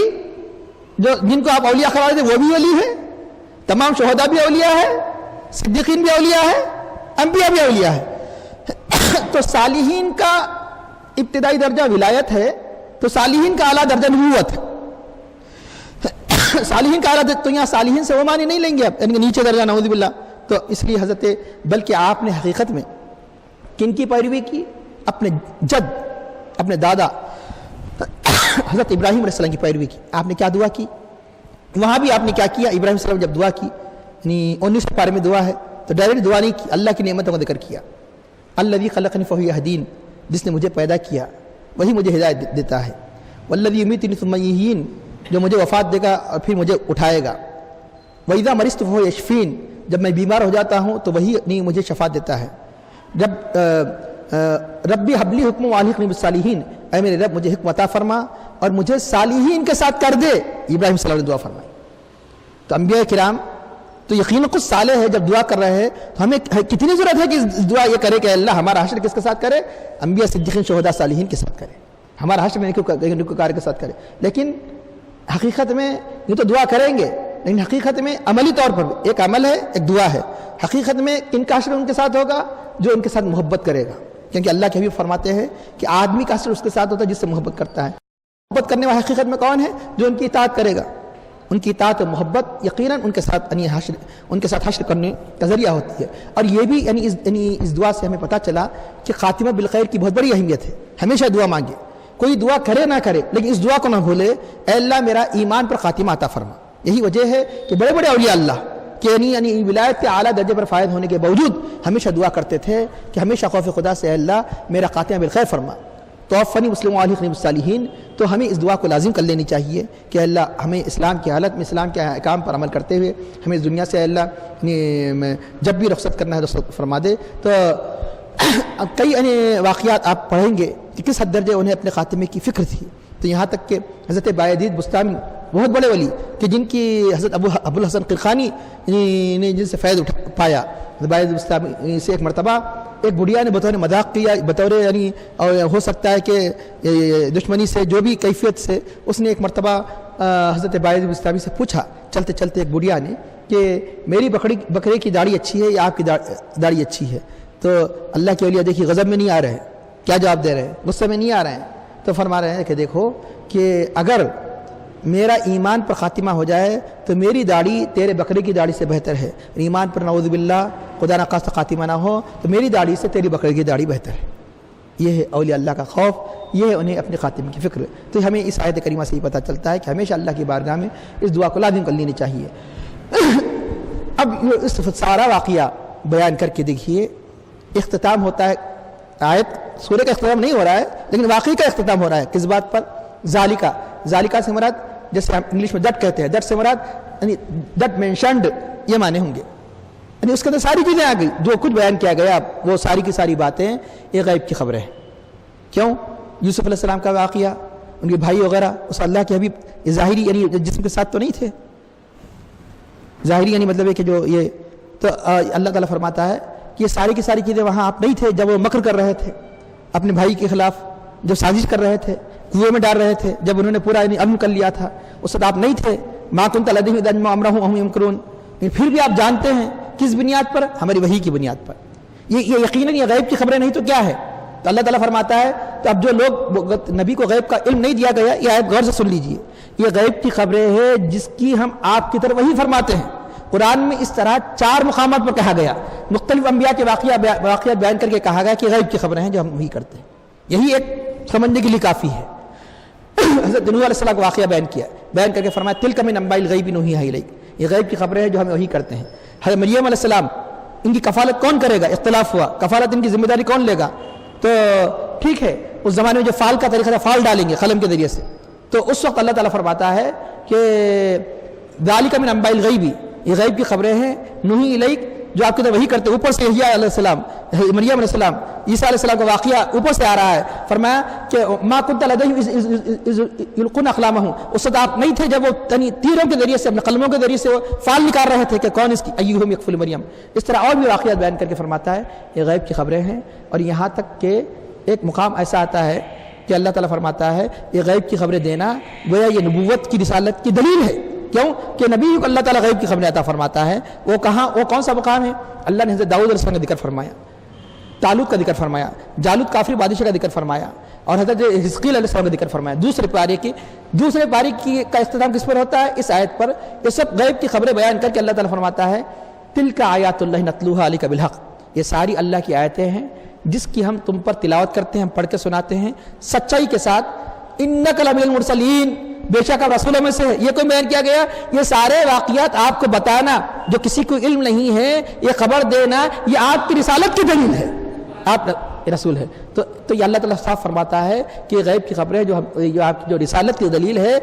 جو جن کو آپ اولیاء قرار دیں وہ بھی ولی ہے, تمام شہداء بھی اولیاء ہے, صدیقین بھی اولیاء ہے, انبیاء بھی اولیاء ہے. تو صالحین کا ابتدائی درجہ ولایت ہے, تو صالحین کا اعلیٰ درجہ نبوت ہے. صالحین کا اعلیٰ درجہ, تو یہاں صالحین سے وہ معنی نہیں لیں گے آپ, یعنی نیچے درجہ نعوذ باللہ. تو اس لیے حضرت, بلکہ آپ نے حقیقت میں کن کی پیروی کی؟ اپنے جد, اپنے دادا حضرت ابراہیم علیہ السلام کی پیروی کی. آپ نے کیا دعا کی وہاں بھی؟ آپ نے کیا کیا؟ ابراہیم علیہ السلام جب دعا کی, یعنی 19 پارے میں دعا ہے, تو ڈائریکٹ دعا نہیں کی, اللہ کی نعمتوں کا ذکر کیا. الذی خلقنی فہو یہدین, جس نے مجھے پیدا کیا وہی مجھے ہدایت دیتا ہے. والذی یمیتنی ثم یحیین, جو مجھے وفات دے گا اور پھر مجھے اٹھائے گا. وَإِذَا مَرِضْتُ فَهُوَ یشفین, جب میں بیمار ہو جاتا ہوں تو وہی نہیں مجھے شفاعت دیتا ہے. جب ربی حب لی حکم والحقنی بالصالحین, اے میرے رب مجھے حکم عطا فرما اور مجھے صالحین کے ساتھ کر دے. ابراہیم صلی اللہ علیہ وسلم نے دعا فرمائی. تو انبیاء کرام تو یقیناً کچھ صالح ہے, جب دعا کر رہے ہیں تو ہمیں کتنی ضرورت ہے کہ دعا یہ کرے کہ اللہ ہمارا حشر کس کے ساتھ کرے؟ انبیاء, صدیقین, شہداء, صالحین کے ساتھ کرے. ہمارا حشر میں نیکوکار کے ساتھ کرے. لیکن حقیقت میں یہ تو دعا کریں گے, لیکن حقیقت میں عملی طور پر ایک عمل ہے, ایک دعا ہے. حقیقت میں کن کا حشر ان کے ساتھ ہوگا؟ جو ان کے ساتھ محبت کرے گا. کیونکہ اللہ کے حبیب فرماتے ہیں کہ آدمی کا حشر اس کے ساتھ ہوتا ہے جس سے محبت کرتا ہے. محبت کرنے والا حقیقت میں کون ہے؟ جو ان کی اطاعت کرے گا. ان کی اطاعت و محبت یقیناً ان کے ساتھ حشر کرنے کا ذریعہ ہوتی ہے. اور یہ بھی یعنی اس دعا سے ہمیں پتہ چلا کہ خاتمہ بالخیر کی بہت بڑی اہمیت ہے. ہمیشہ دعا مانگے, کوئی دعا کرے نہ کرے, لیکن اس دعا کو نہ بھولے, اے اللہ میرا ایمان پر خاتمہ عطا فرما. یہی وجہ ہے کہ بڑے بڑے اولیاء اللہ کہ یعنی ولایت کے اعلیٰ درجے پر فائد ہونے کے باوجود ہمیشہ دعا کرتے تھے کہ ہمیشہ خوف خدا سے, اے اللہ میرا خاتمہ بالخیر فرما, توفنی مسلم والحقنی بالصالحین. تو ہمیں اس دعا کو لازم کر لینی چاہیے کہ اللہ ہمیں اسلام کی حالت میں, اسلام کے احکام پر عمل کرتے ہوئے ہمیں اس دنیا سے, اے اللہ جب بھی رخصت کرنا ہے رخصت فرما دے. تو کئی واقعات آپ پڑھیں گے کہ کس حد درجے انہیں اپنے خاتمے کی فکر تھی. تو یہاں تک کہ حضرت بایزید بستامی بہت بڑے ولی کہ جن کی حضرت ابو الحسن قرخانی نے جن سے فیض پایا. بایزید بستامی سے ایک مرتبہ ایک بڑھیا نے بطور مذاق کیا, بطور یعنی اور ہو سکتا ہے کہ دشمنی سے جو بھی کیفیت سے, اس نے ایک مرتبہ حضرت بایزید بستامی سے پوچھا چلتے چلتے ایک بڑھیا نے کہ میری بکرے کی داڑھی اچھی ہے یا آپ کی داڑھی اچھی ہے؟ تو اللہ کے اولیاء دیکھیے غضب میں نہیں آ رہے ہیں, کیا جواب دے رہے ہیں؟ غصے میں نہیں آ رہے ہیں. تو فرما رہے ہیں کہ دیکھو کہ اگر میرا ایمان پر خاتمہ ہو جائے تو میری داڑھی تیرے بکرے کی داڑھی سے بہتر ہے. ایمان پر نعوذ باللہ خدا نخواستہ خاتمہ نہ ہو تو میری داڑھی سے تیری بکرے کی داڑھی بہتر ہے. یہ ہے اولیاء اللہ کا خوف, یہ ہے انہیں اپنے خاتمے کی فکر. تو ہمیں اس آیت کریمہ سے ہی پتہ چلتا ہے کہ ہمیشہ اللہ کی بارگاہ میں اس دعا کو لازم کر لینی چاہیے. اب اس سارا واقعہ بیان کر کے دیکھیے, اختتام ہوتا ہے آیت, سورہ کا اختتام نہیں ہو رہا ہے لیکن واقعی کا اختتام ہو رہا ہے. کس بات پر؟ ذالکہ سے مراد, جیسے ہم انگلش میں دٹ کہتے ہیں, دٹ سے مراد یعنی دٹ مینشنڈ, یہ معنی ہوں گے. یعنی اس کے اندر ساری چیزیں آ گئی, جو کچھ بیان کیا گیا وہ ساری کی ساری باتیں یہ غیب کی خبریں ہیں. کیوں؟ یوسف علیہ السلام کا واقعہ, ان کے بھائی وغیرہ, اس اللہ کے حبیب ظاہری یعنی جسم کے ساتھ تو نہیں تھے, ظاہری یعنی مطلب ہے کہ جو یہ, تو اللہ تعالیٰ فرماتا ہے کہ یہ ساری کی ساری چیزیں وہاں آپ نہیں تھے جب وہ مکر کر رہے تھے اپنے بھائی کے خلاف, جب سازش کر رہے تھے, کنویں میں ڈال رہے تھے, جب انہوں نے پورا یعنی عزم کر لیا تھا, اس وقت آپ نہیں تھے. ما کنت لدیہم اذ اجمعوا امرهم وهم یمکرون. پھر بھی آپ جانتے ہیں کس بنیاد پر؟ ہماری وحی کی بنیاد پر. یہ یقیناً یہ غیب کی خبریں نہیں تو کیا ہے؟ تو اللہ تعالیٰ فرماتا ہے تو اب جو لوگ نبی کو غیب کا علم نہیں دیا گیا, یہ آیت غور سے سن لیجئے, یہ غیب کی خبریں ہیں جس کی ہم آپ کی طرف وحی فرماتے ہیں. قرآن میں اس طرح 4 مقامات پر کہا گیا, مختلف انبیاء کے واقعات بیان کر کے کہا گیا کہ غیب کی خبریں ہیں جو ہم وہی کرتے ہیں. یہی ایک سمجھنے کے لیے کافی ہے. حضرت نوح علیہ السلام کا واقعہ بیان کیا, بیان کر کے فرمایا تلک من انباء الغیب نوحیہا الیک, یہ غیب کی خبریں ہیں جو ہم وہی کرتے ہیں. حضرت مریم علیہ السلام, ان کی کفالت کون کرے گا؟ اختلاف ہوا, کفالت ان کی ذمہ داری کون لے گا؟ تو ٹھیک ہے, اس زمانے میں جو فال کا طریقہ تھا, فال ڈالیں گے قلم کے ذریعے سے, تو اس وقت اللہ تعالیٰ فرماتا ہے کہ ذالک من انباء الغیب, یہ غیب کی خبریں ہیں نوحی الیک جو آپ کی طرف وہی کرتے. اوپر سے یحییٰ علیہ السلام, مریم علیہ السلام، عیسیٰ علیہ السلام کا واقعہ اوپر سے آ رہا ہے، فرمایا کہ ما کنت لدیہم اذ یلقون اقلامہم، اس وقت آپ نہیں تھے جب وہ تیروں کے ذریعے سے، اپنے قلموں کے ذریعے سے وہ فال نکال رہے تھے کہ کون اس کی ایہم یکفل مریم۔ اس طرح اور بھی واقعات بیان کر کے فرماتا ہے یہ غیب کی خبریں ہیں، اور یہاں تک کہ ایک مقام ایسا آتا ہے کہ اللہ تعالیٰ فرماتا ہے یہ غیب کی خبریں دینا گویا یہ نبوت کی رسالت کی دلیل ہے۔ کیوں کہ نبی کو اللہ تعالیٰ غیب کی خبریں عطا فرماتا ہے۔ وہ کہاں، وہ کون سا مقام ہے؟ اللہ نے حضرت داؤد علیہ السلام کا ذکر فرمایا، طالوت کا ذکر فرمایا، جالوت کافر بادشاہ کا ذکر فرمایا، اور حضرت حزقیل علیہ السلام کا ذکر فرمایا۔ دوسرے پارے کا اختتام کس پر ہوتا ہے؟ اس آیت پر۔ یہ سب غیب کی خبریں بیان کر کے اللہ تعالیٰ فرماتا ہے تلک آیات اللہ نتلوہا علیک بالحق، یہ ساری اللہ کی آیتیں ہیں جس کی ہم تم پر تلاوت کرتے ہیں، ہم پڑھ کے سناتے ہیں سچائی کے ساتھ۔ انک لمن المرسلین، بے شک آپ رسولوں میں سے ہے۔ یہ کوئی بیان کیا گیا، یہ سارے واقعات آپ کو بتانا جو کسی کو علم نہیں ہے، یہ خبر دینا، یہ آپ کی رسالت کی دلیل ہے، آپ رسول ہے۔ تو یہ اللہ تعالیٰ صاف فرماتا ہے کہ غیب کی خبریں جو آپ کی جو رسالت کی دلیل ہے،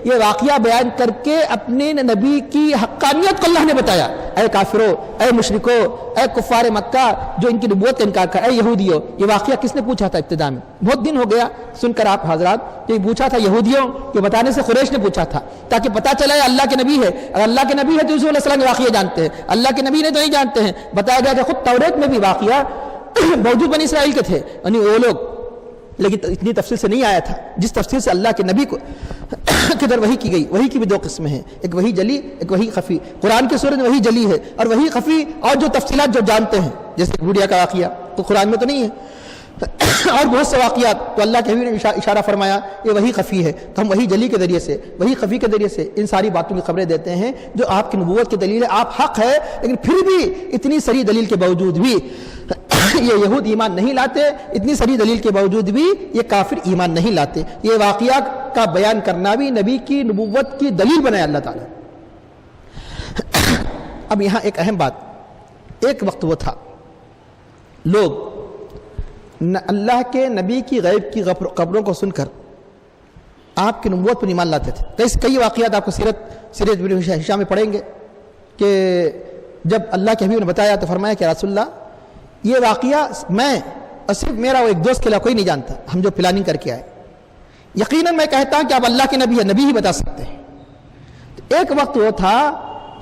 یہ واقعہ بیان کر کے اپنے نبی کی حقانیت کو اللہ نے بتایا۔ اے کافروں، اے مشرکوں، اے کفار مکہ جو ان کی نبوت کا انکار کر، اے یہودیوں، یہ واقعہ کس نے پوچھا تھا ابتدا میں؟ بہت دن ہو گیا سن کر آپ حضرات، یہ پوچھا تھا یہودیوں کے بتانے سے قریش نے پوچھا تھا تاکہ پتہ چلے اللہ کے نبی ہے۔ اگر اللہ کے نبی ہے تو یوسف علیہ السلام کے واقعہ جانتے ہیں، اللہ کے نبی نے تو نہیں جانتے ہیں۔ بتایا گیا کہ خود توریت میں بھی واقعہ موجود بنی اسرائیل کے تھے، یعنی وہ لوگ، لیکن اتنی تفصیل سے نہیں آیا تھا جس تفصیل سے اللہ کے نبی کو کدھر وحی کی گئی۔ وحی کی بھی دو قسمیں ہیں، ایک وحی جلی، ایک وحی خفی۔ قرآن کی صورت میں وحی جلی ہے، اور وحی خفی اور جو تفصیلات جو جانتے ہیں، جیسے بوڑھیا کا واقعہ تو قرآن میں تو نہیں ہے، اور بہت سے واقعات تو اللہ کے نبی نے اشارہ فرمایا یہ وحی خفی ہے۔ تو ہم وحی جلی کے ذریعے سے، وحی خفی کے ذریعے سے ان ساری باتوں کی خبریں دیتے ہیں جو آپ کی نبوت کی دلیل ہے۔ آپ حق ہے، لیکن پھر بھی اتنی سری دلیل کے باوجود بھی یہ یہود ایمان نہیں لاتے، اتنی ساری دلیل کے باوجود بھی یہ کافر ایمان نہیں لاتے۔ یہ واقعہ کا بیان کرنا بھی نبی کی نبوت کی دلیل بنایا اللہ تعالیٰ۔ اب یہاں ایک اہم بات، ایک وقت وہ تھا لوگ اللہ کے نبی کی غیب کی خبروں کو سن کر آپ کی نبوت پر ایمان لاتے تھے۔ کئی واقعات آپ کو سیرت ابن ہشام میں پڑھیں گے کہ جب اللہ کے حبیب نے بتایا تو فرمایا کہ رسول اللہ یہ واقعہ میں اور صرف میرا وہ ایک دوست کے علاوہ کوئی نہیں جانتا، ہم جو پلاننگ کر کے آئے، یقیناً میں کہتا ہوں کہ آپ اللہ کے نبی ہیں، نبی ہی بتا سکتے ہیں۔ تو ایک وقت وہ تھا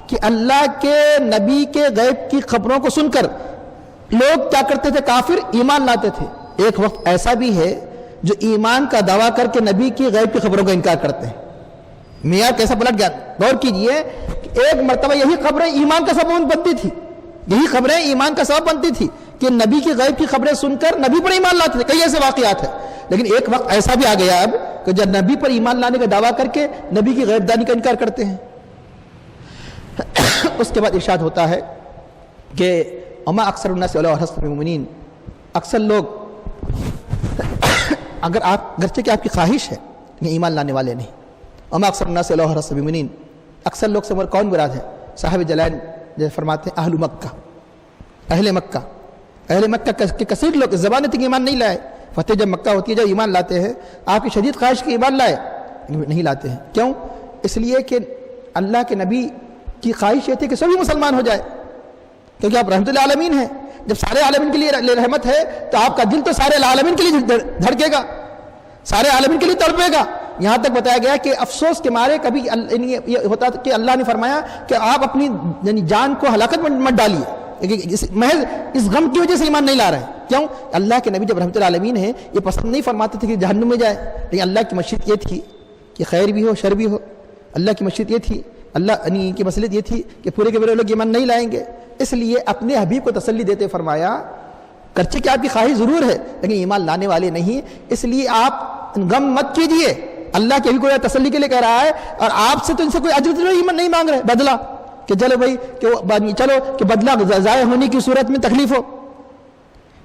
کہ اللہ کے نبی کے غیب کی خبروں کو سن کر لوگ کیا کرتے تھے؟ کافر ایمان لاتے تھے۔ ایک وقت ایسا بھی ہے جو ایمان کا دعویٰ کر کے نبی کی غیب کی خبروں کا انکار کرتے ہیں۔ معیار کیسا پلٹ گیا؟ غور کیجئے کہ ایک مرتبہ یہی خبریں ایمان کا سبب بنتی تھی، یہی خبریں ایمان کا سبب بنتی تھی کہ نبی کی غیب کی خبریں سن کر نبی پر ایمان لاتے تھے۔ کئی ایسے واقعات ہیں، لیکن ایک وقت ایسا بھی آ گیا اب کہ جب نبی پر ایمان لانے کا دعویٰ کر کے نبی کی غیب دانی کا انکار کرتے ہیں۔ اس کے بعد ارشاد ہوتا ہے کہ وما اکثر الناس ولو حرصت بالمؤمنین، اکثر لوگ اگر آپ گرچہ کہ آپ کی خواہش ہے لیکن ایمان لانے والے نہیں۔ وما اکثر الناس ولو حرصت بالمؤمنین، اکثر لوگ سے کون مراد ہے؟ صاحب جلال جیسے فرماتے ہیں اہل مکہ، اہل مکہ، اہل مکہ کے کثیر لوگ اس زمانے تک ایمان نہیں لائے۔ فتح جب مکہ ہوتی ہے جب ایمان لاتے ہیں، آپ کی شدید خواہش کی ایمان لائے نہیں لاتے ہیں۔ کیوں؟ اس لیے کہ اللہ کے نبی کی خواہش یہ تھی کہ سبھی مسلمان ہو جائے، کیونکہ آپ رحمت العالمین ہیں۔ جب سارے عالمین کے لیے رحمت ہے تو آپ کا دل تو سارے عالمین کے لیے دھڑکے گا، سارے عالمین کے لیے تڑپے گا۔ یہاں تک بتایا گیا کہ افسوس کے مارے کبھی یہ ہوتا کہ اللہ نے فرمایا کہ آپ اپنی جان کو ہلاکت میں مت ڈالیے، محض اس غم کی وجہ سے ایمان نہیں لا رہے ہیں۔ کیوں؟ اللہ کے نبی جب رحمت العالمین ہیں یہ پسند نہیں فرماتے تھے کہ جہنم میں جائے، لیکن اللہ کی مشیت یہ تھی کہ خیر بھی ہو شر بھی ہو۔ اللہ کی مشیت یہ تھی، اللہ کی مصلحت یہ تھی کہ پورے کے پورے لوگ ایمان نہیں لائیں گے۔ اس لیے اپنے حبیب کو تسلی دیتے فرمایا گرچہ کہ آپ کی خواہش ضرور ہے لیکن ایمان لانے والے نہیں، اس لیے آپ غم مت کیجئے۔ اللہ کے حبیب کو تسلی کے لیے کہہ رہا ہے، اور آپ سے تو ان سے کوئی اجر نہیں مانگ رہے، بدلہ کہ چلو بھائی چلو کہ بدلہ ضائع ہونے کی صورت میں تکلیف ہو،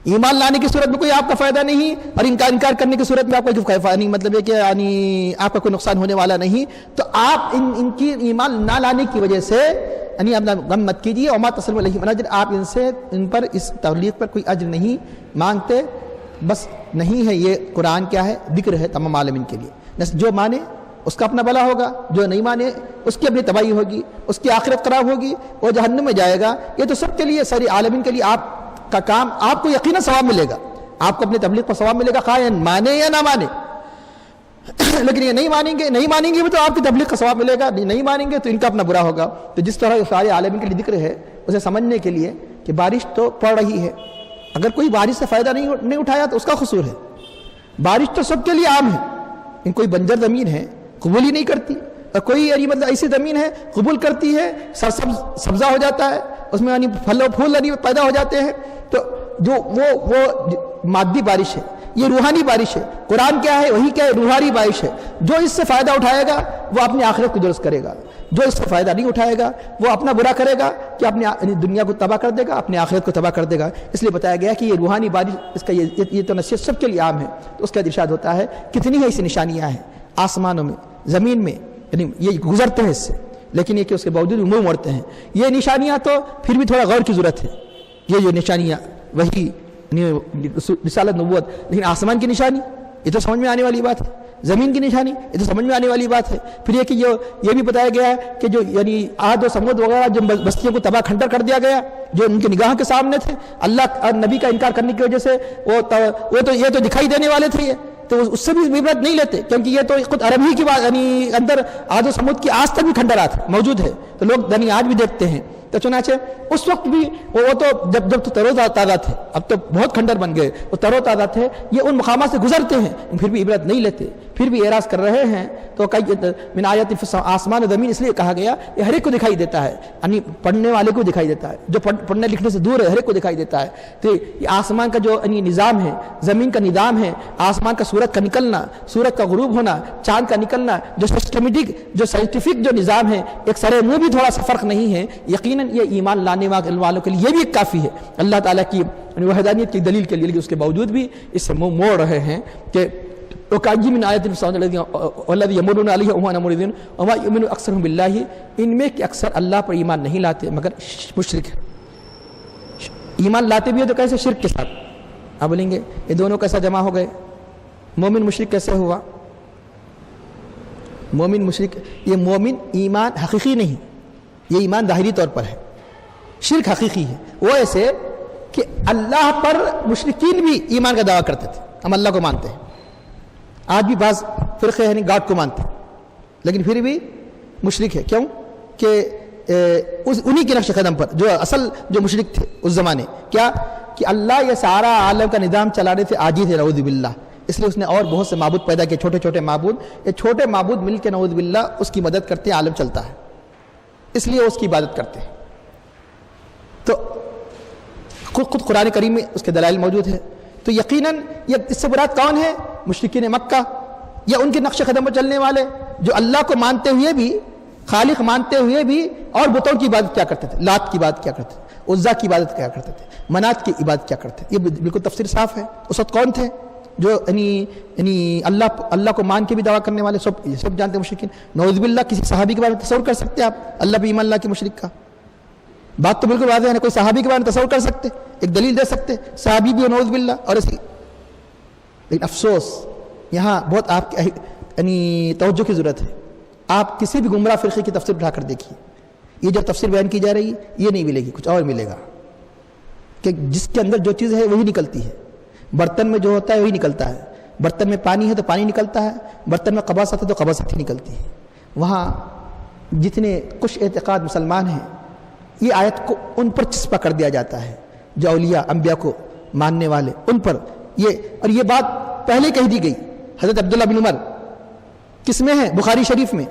ایمان لانے کی صورت میں کوئی آپ کا فائدہ نہیں، اور انکار کرنے کی صورت میں آپ کا فائدہ نہیں، مطلب ہے کہ آپ کا کوئی نقصان ہونے والا نہیں۔ تو آپ ان کی ایمان نہ لانے کی وجہ سے اپنا غم مت کیجیے۔ وما تسلم علیہم من اجر، آپ ان پر اس تبلیغ پر کوئی اجر نہیں مانگتے، بس نہیں ہے۔ یہ قرآن کیا ہے؟ ذکر ہے تمام عالمین کے لیے۔ جو مانے اس کا اپنا بھلا ہوگا، جو نہیں مانے اس کی اپنی تباہی ہوگی، اس کی آخرت خراب ہوگی، وہ جہنم میں جائے گا۔ یہ تو سب کے لیے، ساری عالمین کے لیے آپ کا کام آپ کو یقیناً ثواب ملے گا، آپ کو اپنے تبلیغ پر ثواب ملے گا، خواہ مانے یا نہ مانے. لیکن یہ نہیں مانیں گے تو آپ کی تبلیغ کا ثواب ملے گا، نہیں مانیں گے تو ان کا اپنا برا ہوگا. تو جس طرح سارے عالمین کے لیے ذکر ہے اسے سمجھنے کے لیے کہ بارش تو پڑ رہی ہے، اگر کوئی بارش سے فائدہ نہیں اٹھایا تو اس کا قصور ہے. بارش تو سب کے لیے عام ہے، ان کوئی بنجر زمین ہے قبول ہی نہیں کرتی، اور کوئی یعنی مطلب ایسی زمین ہے قبول کرتی ہے، سبزہ ہو جاتا ہے، اس میں یعنی پھل و پھول یعنی پیدا ہو جاتے ہیں. تو جو وہ مادی بارش ہے، یہ روحانی بارش ہے. قرآن کیا ہے؟ وہی کیا ہے؟ روحانی بارش ہے. جو اس سے فائدہ اٹھائے گا وہ اپنی آخرت کو درست کرے گا، جو اس سے فائدہ نہیں اٹھائے گا وہ اپنا برا کرے گا کہ اپنی دنیا کو تباہ کر دے گا، اپنی آخرت کو تباہ کر دے گا. اس لیے بتایا گیا کہ یہ روحانی بارش، اس کا یہ تو نصیحت سب کے لیے عام ہے. تو اس کا ارشاد ہوتا ہے کتنی ہے ایسی نشانیاں ہیں آسمانوں میں، زمین میں، یعنی یہ گزرتے ہیں اس سے، لیکن یہ کہ اس کے باوجود منہ موڑتے ہیں. یہ نشانیاں تو پھر بھی تھوڑا غور کی ضرورت ہے. یہ جو نشانیاں وہی رسالت نبوت، لیکن آسمان کی نشانی یہ تو سمجھ میں آنے والی بات ہے، زمین کی نشانی یہ تو سمجھ میں آنے والی بات ہے. پھر یہ کہ یہ بھی بتایا گیا ہے کہ جو یعنی عاد و سمود وغیرہ جو بستیوں کو تباہ کھنڈر کر دیا گیا، جو ان کے نگاہوں کے سامنے تھے، اللہ اور نبی کا انکار کرنے کی وجہ سے یہ تو دکھائی دینے والے تھے، یہ تو اس سے بھی عبرت نہیں لیتے، کیونکہ یہ تو خود عرب ہی کی بات، یعنی اندر عاد و سمود کی آج تک بھی کھنڈرات موجود ہے، تو لوگ یعنی آج بھی دیکھتے ہیں. تو چنانچہ اس وقت بھی وہ تو جب تو تر و تازہ تھے، اب تو بہت کھنڈر بن گئے، وہ تر و تازہ تھے، یہ ان مقامات سے گزرتے ہیں پھر بھی عبرت نہیں لیتے، پھر بھی اعراض کر رہے ہیں. تو من آیات آسمان و زمین اس لیے کہا گیا یہ ہر ایک کو دکھائی دیتا ہے، یعنی پڑھنے والے کو دکھائی دیتا ہے، جو پڑھنے لکھنے سے دور ہے ہر ایک کو دکھائی دیتا ہے. تو یہ آسمان کا جو یعنی نظام ہے، زمین کا نظام ہے، آسمان کا سورج کا نکلنا، سورج کا غروب ہونا، چاند کا نکلنا، جو سسٹمیٹک جو سائنٹیفک جو نظام ہے، ایک سرے منہ بھی تھوڑا سا فرق نہیں ہے. یقیناً یہ ایمان لانے والوں کے لیے یہ بھی ایک کافی ہے اللہ تعالیٰ کی وحدانیت کی دلیل کے لیے. لیکن اس کے باوجود بھی اس سے منہ موڑ رہے ہیں کہ من آیت الذی یمرون علیہ وهم معرضون وما یؤمن اکثرهم باللہ، ان میں کہ اکثر اللہ پر ایمان نہیں لاتے مگر مشرک ہیں. ایمان لاتے بھی ہے تو کیسے؟ شرک کے ساتھ. آپ بولیں گے یہ دونوں کیسا جمع ہو گئے؟ مومن مشرک کیسے ہوا؟ مومن مشرک، یہ مومن ایمان حقیقی نہیں، یہ ایمان ظاہری طور پر ہے، شرک حقیقی ہے. وہ ایسے کہ اللہ پر مشرکین بھی ایمان کا دعویٰ کرتے تھے، ہم اللہ کو مانتے ہیں. آج بھی بعض فرقے ہیں گاڈ کو مانتے ہیں لیکن پھر بھی مشرک ہے. کیوں؟ کہ انہی کے نقش قدم پر جو اصل جو مشرک تھے اس زمانے، کیا کہ اللہ یہ سارا عالم کا نظام چلا رہے تھے، عاجز تھے نعوذ باللہ. اس لیے اس نے اور بہت سے معبود پیدا کیے، چھوٹے چھوٹے معبود. یہ چھوٹے معبود مل کے نعوذ باللہ اس کی مدد کرتے ہیں، عالم چلتا ہے، اس لیے اس کی عبادت کرتے ہیں. تو خود قرآن کریم میں اس کے دلائل موجود ہیں. تو یقیناً یہ اس سے مراد کون ہے؟ مشرکین مکہ یا ان کے نقش قدم پر چلنے والے جو اللہ کو مانتے ہوئے بھی، خالق مانتے ہوئے بھی اور بتوں کی عبادت کیا کرتے تھے، لات کی عبادت کیا کرتے تھے، عزا کی عبادت کیا کرتے تھے، منات کی عبادت کیا کرتے تھے. یہ بالکل تفسیر صاف ہے. اس وقت کون تھے جو یعنی اللہ کو مان کے بھی دعویٰ کرنے والے؟ سب جانتے ہیں مشرکین. نعوذ باللہ کسی صحابی کے بارے میں تصور کر سکتے ہیں آپ اللہ پہ ایمان لا کے مشرک کا؟ بات تو بالکل واضح ہے. کوئی صحابی کے بارے میں تصور کر سکتے، ایک دلیل دے سکتے صحابی بھی نعوذ باللہ اور ایسی؟ لیکن افسوس یہاں بہت آپ کی یعنی توجہ کی ضرورت ہے. آپ کسی بھی گمراہ فرقے کی تفسیر اٹھا کر دیکھیے، یہ جو تفسیر بیان کی جا رہی ہے یہ نہیں ملے گی، کچھ اور ملے گا. کہ جس کے اندر جو چیز ہے وہی نکلتی ہے. برتن میں جو ہوتا ہے وہی نکلتا ہے. برتن میں پانی ہے تو پانی نکلتا ہے، برتن میں قباست ہے تو قباست ہی نکلتی ہے. وہاں جتنے کچھ اعتقاد مسلمان ہیں یہ آیت کو ان پر چسپا کر دیا جاتا ہے، جو اولیاء انبیاء کو ماننے والے ان پر اور یہ بات پہلے کہہ دی گئی. حضرت عبداللہ بن عمر کس میں ہے؟ بخاری شریف میں.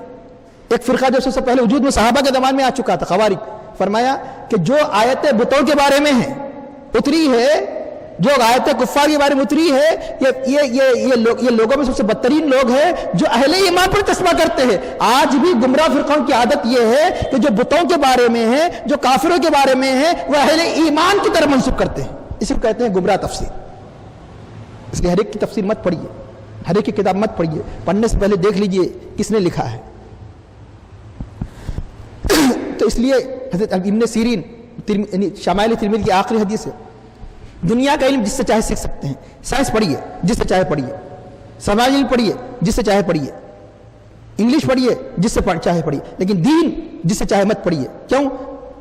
ایک فرقہ جو سب سے پہلے وجود میں صحابہ کے زمان میں آ چکا تھا، خوارج. فرمایا کہ جو آیتیں بتوں کے بارے میں ہیں اتری ہے، جو آیتیں کفار کے بارے میں اتری ہے، یہ لوگوں میں سب سے بدترین لوگ ہیں جو اہل ایمان پر چسپا کرتے ہیں. آج بھی گمراہ فرقوں کی عادت یہ ہے کہ جو بتوں کے بارے میں ہے، جو کافروں کے بارے میں ہے، وہ اہل ایمان کی طرف منسوب کرتے ہیں. اسی کو کہتے ہیں گمراہ تفسیر. اس لیے ہر ایک کی تفسیر مت پڑھیے، ہر ایک کی کتاب مت پڑھیے، پڑھنے سے پہلے دیکھ لیجئے کس نے لکھا ہے. تو اس لیے حضرت ابن سیرین شمائل ترمذی کی آخری حدیث ہے، دنیا کا علم جس سے چاہے سیکھ سکتے ہیں. سائنس پڑھیے جس سے چاہے پڑھیے، سماج علم پڑھیے جس سے چاہے پڑھیے، انگلش پڑھیے جس سے چاہے پڑھیے، لیکن دین جس سے چاہے مت پڑھیے. کیوں؟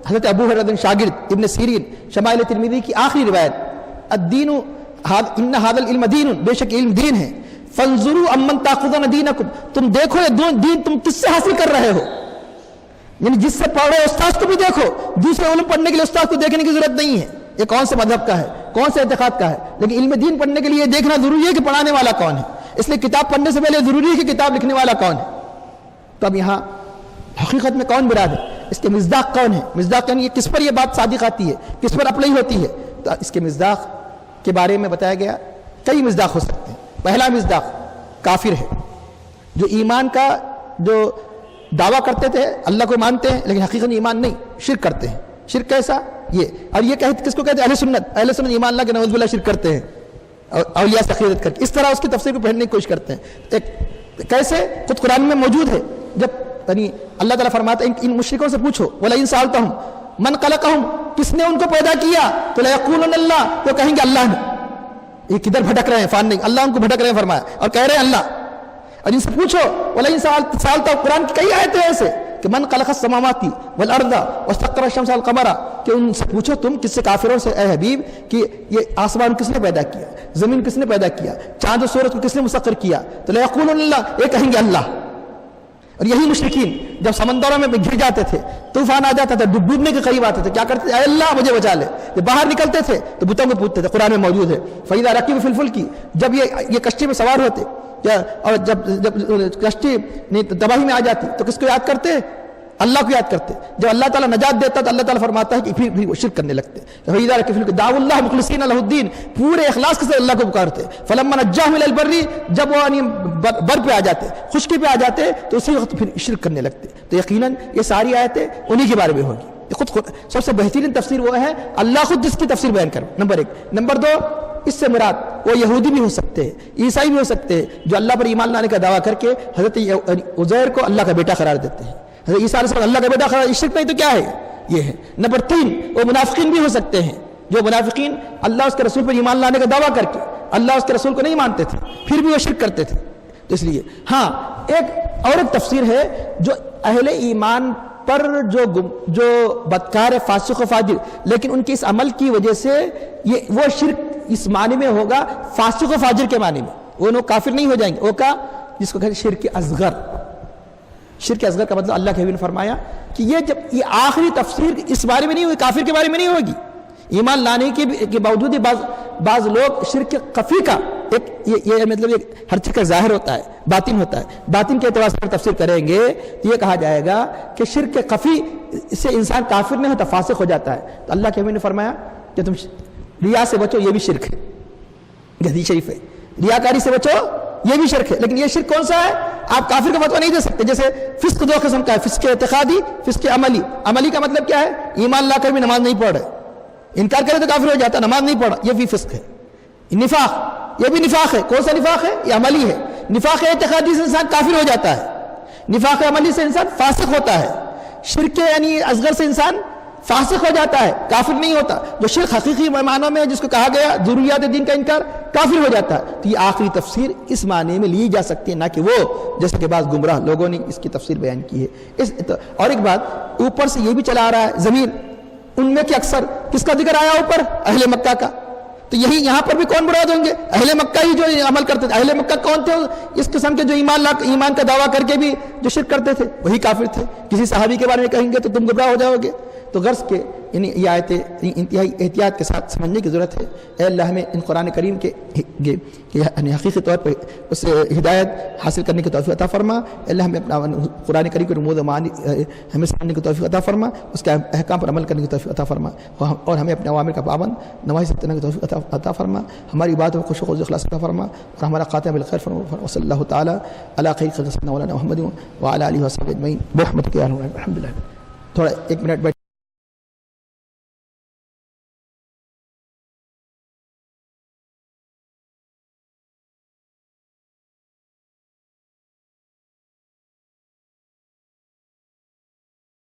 حضرت ابو ہریرہ شاگرد ابن سیرین شمائل ترمذی کی آخری روایت، الدین ان ھذا العلم دین، بے شک علم دین ہے، فانظروا امن تاخذون دینکم، تم دیکھو یہ دین تم کس سے حاصل کر رہے ہو، یعنی جس سے پڑھ رہے ہو استاد کو بھی دیکھو، دوسرے علم پڑھنے کے لیے استاد کو دیکھنے کی ضرورت نہیں ہے یہ کون سے مذہب کا ہے، کون سے اعتقاد کا ہے، لیکن علم دین پڑھنے کے لیے دیکھنا ضروری ہے کہ پڑھانے والا کون ہے، اس لیے کتاب پڑھنے سے پہلے ضروری ہے کہ کتاب لکھنے والا کون ہے۔ تو اب یہاں حقیقت میں کون مراد ہے، اس کے مصداق کون ہے، مصداق یعنی کس پر یہ بات صادق آتی ہے، کس پر اپلائی ہوتی ہے، تو اس کے مصداق کے بارے میں بتایا گیا کئی مصداق ہو سکتے ہیں۔ پہلا مصداق کافر ہے، جو ایمان کا جو دعویٰ کرتے تھے اللہ کو مانتے ہیں لیکن حقیقت ایمان نہیں، شرک کرتے ہیں۔ شرک کیسا؟ یہ اور یہ کس کو کہتے ہیں؟ اہل سنت ایمان اللہ کے نعوذ باللہ شرک کرتے ہیں اولیاء سے عقیدت کر کے، اس طرح اس کی تفسیر کو پڑھنے کی کوشش کرتے ہیں۔ ایک کیسے؟ خود قرآن میں موجود ہے، جب یعنی اللہ تعالیٰ فرماتا ہے ان مشرکوں سے پوچھو وَلَئِن سَأَلْتَهُمْ مَنْ خَلَقَهُمْ، کس نے ان کو پیدا کیا، تو لَيَقُولُنَّ اللَّهُ، تو کہیں گے اللہ نے۔ یہ کدھر بھٹک رہے ہیں؟ فان نہیں، اللہ ان کو بھٹک رہے ہیں فرمایا اور کہہ رہے ہیں اللہ۔ اور ان سے پوچھو وَلَئِن سَأَلْتَهُمْ، قرآن کی کئی آیتیں ایسے کہ من خلق السماوات والارض وسخر الشمس والقمر، کہ ان سے پوچھو تم کس سے، کافروں سے اے حبیب، کہ یہ آسمان کس نے پیدا کیا، زمین کس نے پیدا کیا، چاند و سورج کو کس نے مسخر کیا، تو لَيَقُولُنَّ اللَّهُ، یہ کہیں گے اللہ۔ اور یہی مشرکین جب سمندروں میں گر جاتے تھے، طوفان آ جاتا تھا، ڈوبنے کے قریب آتے تھے، کیا کرتے تھے؟ اے اللہ مجھے بچا لے۔ جب باہر نکلتے تھے تو بتوں کو پوچھتے تھے، قرآن میں موجود ہے فَإِذَا رَكِبُوا فِي الْفُلْكِ، جب یہ کشتی میں سوار ہوتے اور جب کشتی تباہی میں آ جاتی تو کس کو یاد کرتے؟ اللہ کو یاد کرتے۔ جب اللہ تعالیٰ نجات دیتا تو اللہ تعالیٰ فرماتا ہے کہ پھر وہ شرک کرنے لگتے۔ فَإِذَا رَكِبُوا فِي الْفُلْكِ دَعَوُا اللَّهَ مُخْلِصِينَ لَهُ الدِّينَ، پورے اخلاص کے ساتھ اللہ کو پکارتے۔ فَلَمَّا نَجَّاهُمْ إِلَى الْبَرِّ، جب وہ بر پہ آ جاتے، خشکی پہ آ جاتے تو اسی وقت پھر شرک کرنے لگتے۔ تو یقیناً یہ ساری آیتیں انہی کے بارے میں ہوگی۔ خود سب سے بہترین تفسیر وہ ہے اللہ خود جس کی تفسیر بیان کرو، نمبر ایک۔ نمبر دو، اس سے مراد وہ یہودی بھی ہو سکتے ہیں، عیسائی بھی ہو سکتے ہیں، جو اللہ پر ایمان لانے کا دعویٰ کر کے حضرت عزیر کو اللہ کا بیٹا قرار دیتے ہیں۔ حضرت عیسیٰ علیہ السلام اللہ کا بیٹا قرار، شرک نہیں تو کیا ہے؟ یہ ہے۔ نمبر تین، وہ منافقین بھی ہو سکتے ہیں، جو منافقین اللہ اس کے رسول پر ایمان لانے کا دعویٰ کر کے اللہ اس کے رسول کو نہیں مانتے تھے، پھر بھی وہ شرک کرتے تھے۔ اس لیے ہاں ایک تفسیر ہے جو اہل ایمان پر جو بدکار فاسق و فاجر، لیکن ان کے اس عمل کی وجہ سے وہ شرک اس معنی میں ہوگا فاسق و فاجر کے معنی میں، وہ لوگ کافر نہیں ہو جائیں گے، وہ کا جس کو کہتے ہیں شرک اصغر۔ شرک اصغر کا مطلب اللہ کے حبیب نے فرمایا کہ یہ آخری تفسیر اس بارے میں نہیں ہوگی، کافر کے بارے میں نہیں ہوگی، ایمان لانے کے باوجود بعض لوگ شرک خفی کا یہ مطلب ہر چیز کا ظاہر ہوتا ہے، باطن ہوتا ہے، باطن کے اعتبار سے تفسیر کریں گے تو یہ کہا جائے گا کہ شرک خفی سے انسان کافر نہیں ہوتا، فاسق ہو جاتا ہے۔ تو اللہ کے حبیب نے فرمایا کہ تم ریا سے بچو، یہ بھی شرک ہے، حدیث شریف ہے، ریاکاری سے بچو یہ بھی شرک ہے۔ لیکن یہ شرک کون سا ہے؟ آپ کافر کا فتویٰ نہیں دے سکتے۔ جیسے فسق دو قسم کا ہے، فسق اعتقادی، فسق عملی۔ عملی کا مطلب کیا ہے؟ ایمان لا کر بھی نماز نہیں پڑھ رہے، انکار کرے تو کافر ہو جاتا، نماز نہیں پڑھا، یہ بھی فسق ہے۔ نفاق، یہ بھی نفاق ہے۔ کون سا نفاق ہے؟ یہ عملی ہے۔ نفاق اعتقادی سے انسان کافر ہو جاتا ہے، نفاق عملی سے انسان فاسق ہوتا ہے، شرک یعنی اصغر سے انسان فاسق ہو جاتا ہے، کافر نہیں ہوتا۔ جو شرک حقیقی معنوں میں جس کو کہا گیا ضروریات دین کا انکار، کافر ہو جاتا ہے۔ تو یہ آخری تفسیر اس معنی میں لی جا سکتی ہے، نہ کہ وہ جیسے کہ بعض گمراہ لوگوں نے اس کی تفسیر بیان کی ہے۔ اور ایک بات، اوپر سے یہ بھی چلا آ رہا ہے زمین، ان میں کہ اکثر کس کا ذکر آیا اوپر؟ اہل مکہ کا۔ تو یہاں پر بھی کون مراد ہوں گے؟ اہل مکہ ہی جو عمل کرتے تھے۔ اہل مکہ کون تھے؟ اس قسم کے جو ایمان کا دعویٰ کر کے بھی جو شرک کرتے تھے وہی کافر تھے۔ کسی صحابی کے بارے میں کہیں گے تو تم گمراہ ہو جاؤ گے۔ تو غرض کے یعنی یہ آیتیں انتہائی احتیاط کے ساتھ سمجھنے کی ضرورت ہے۔ اے اللہ ہمیں ان قرآن کریم کے حقیقی طور پر اس ہدایت حاصل کرنے کی توفیق عطا فرما۔ اے اللہ ہمیں اپنا قرآن کریم کے رموز و معانی ہمیں سمجھنے کی توفیق عطا فرما، اس کے احکام پر عمل کرنے کی توفیق عطا فرما، اور ہمیں اپنے عوامر کا پابند نواہی سے کرنے کی توفیق عطا فرما۔ ہماری بات میں خوش و اخلاص عطا فرما، اور ہمارا خاتمہ بالخیر فرما۔ صلی اللہ تعالیٰ علی خیر خلق سیدنا مولانا محمد وعلی آلہ وصحبہ اجمعین برحمتک یا ارحم الراحمین۔ الحمدللہ۔ تھوڑا ایک منٹ بیٹھ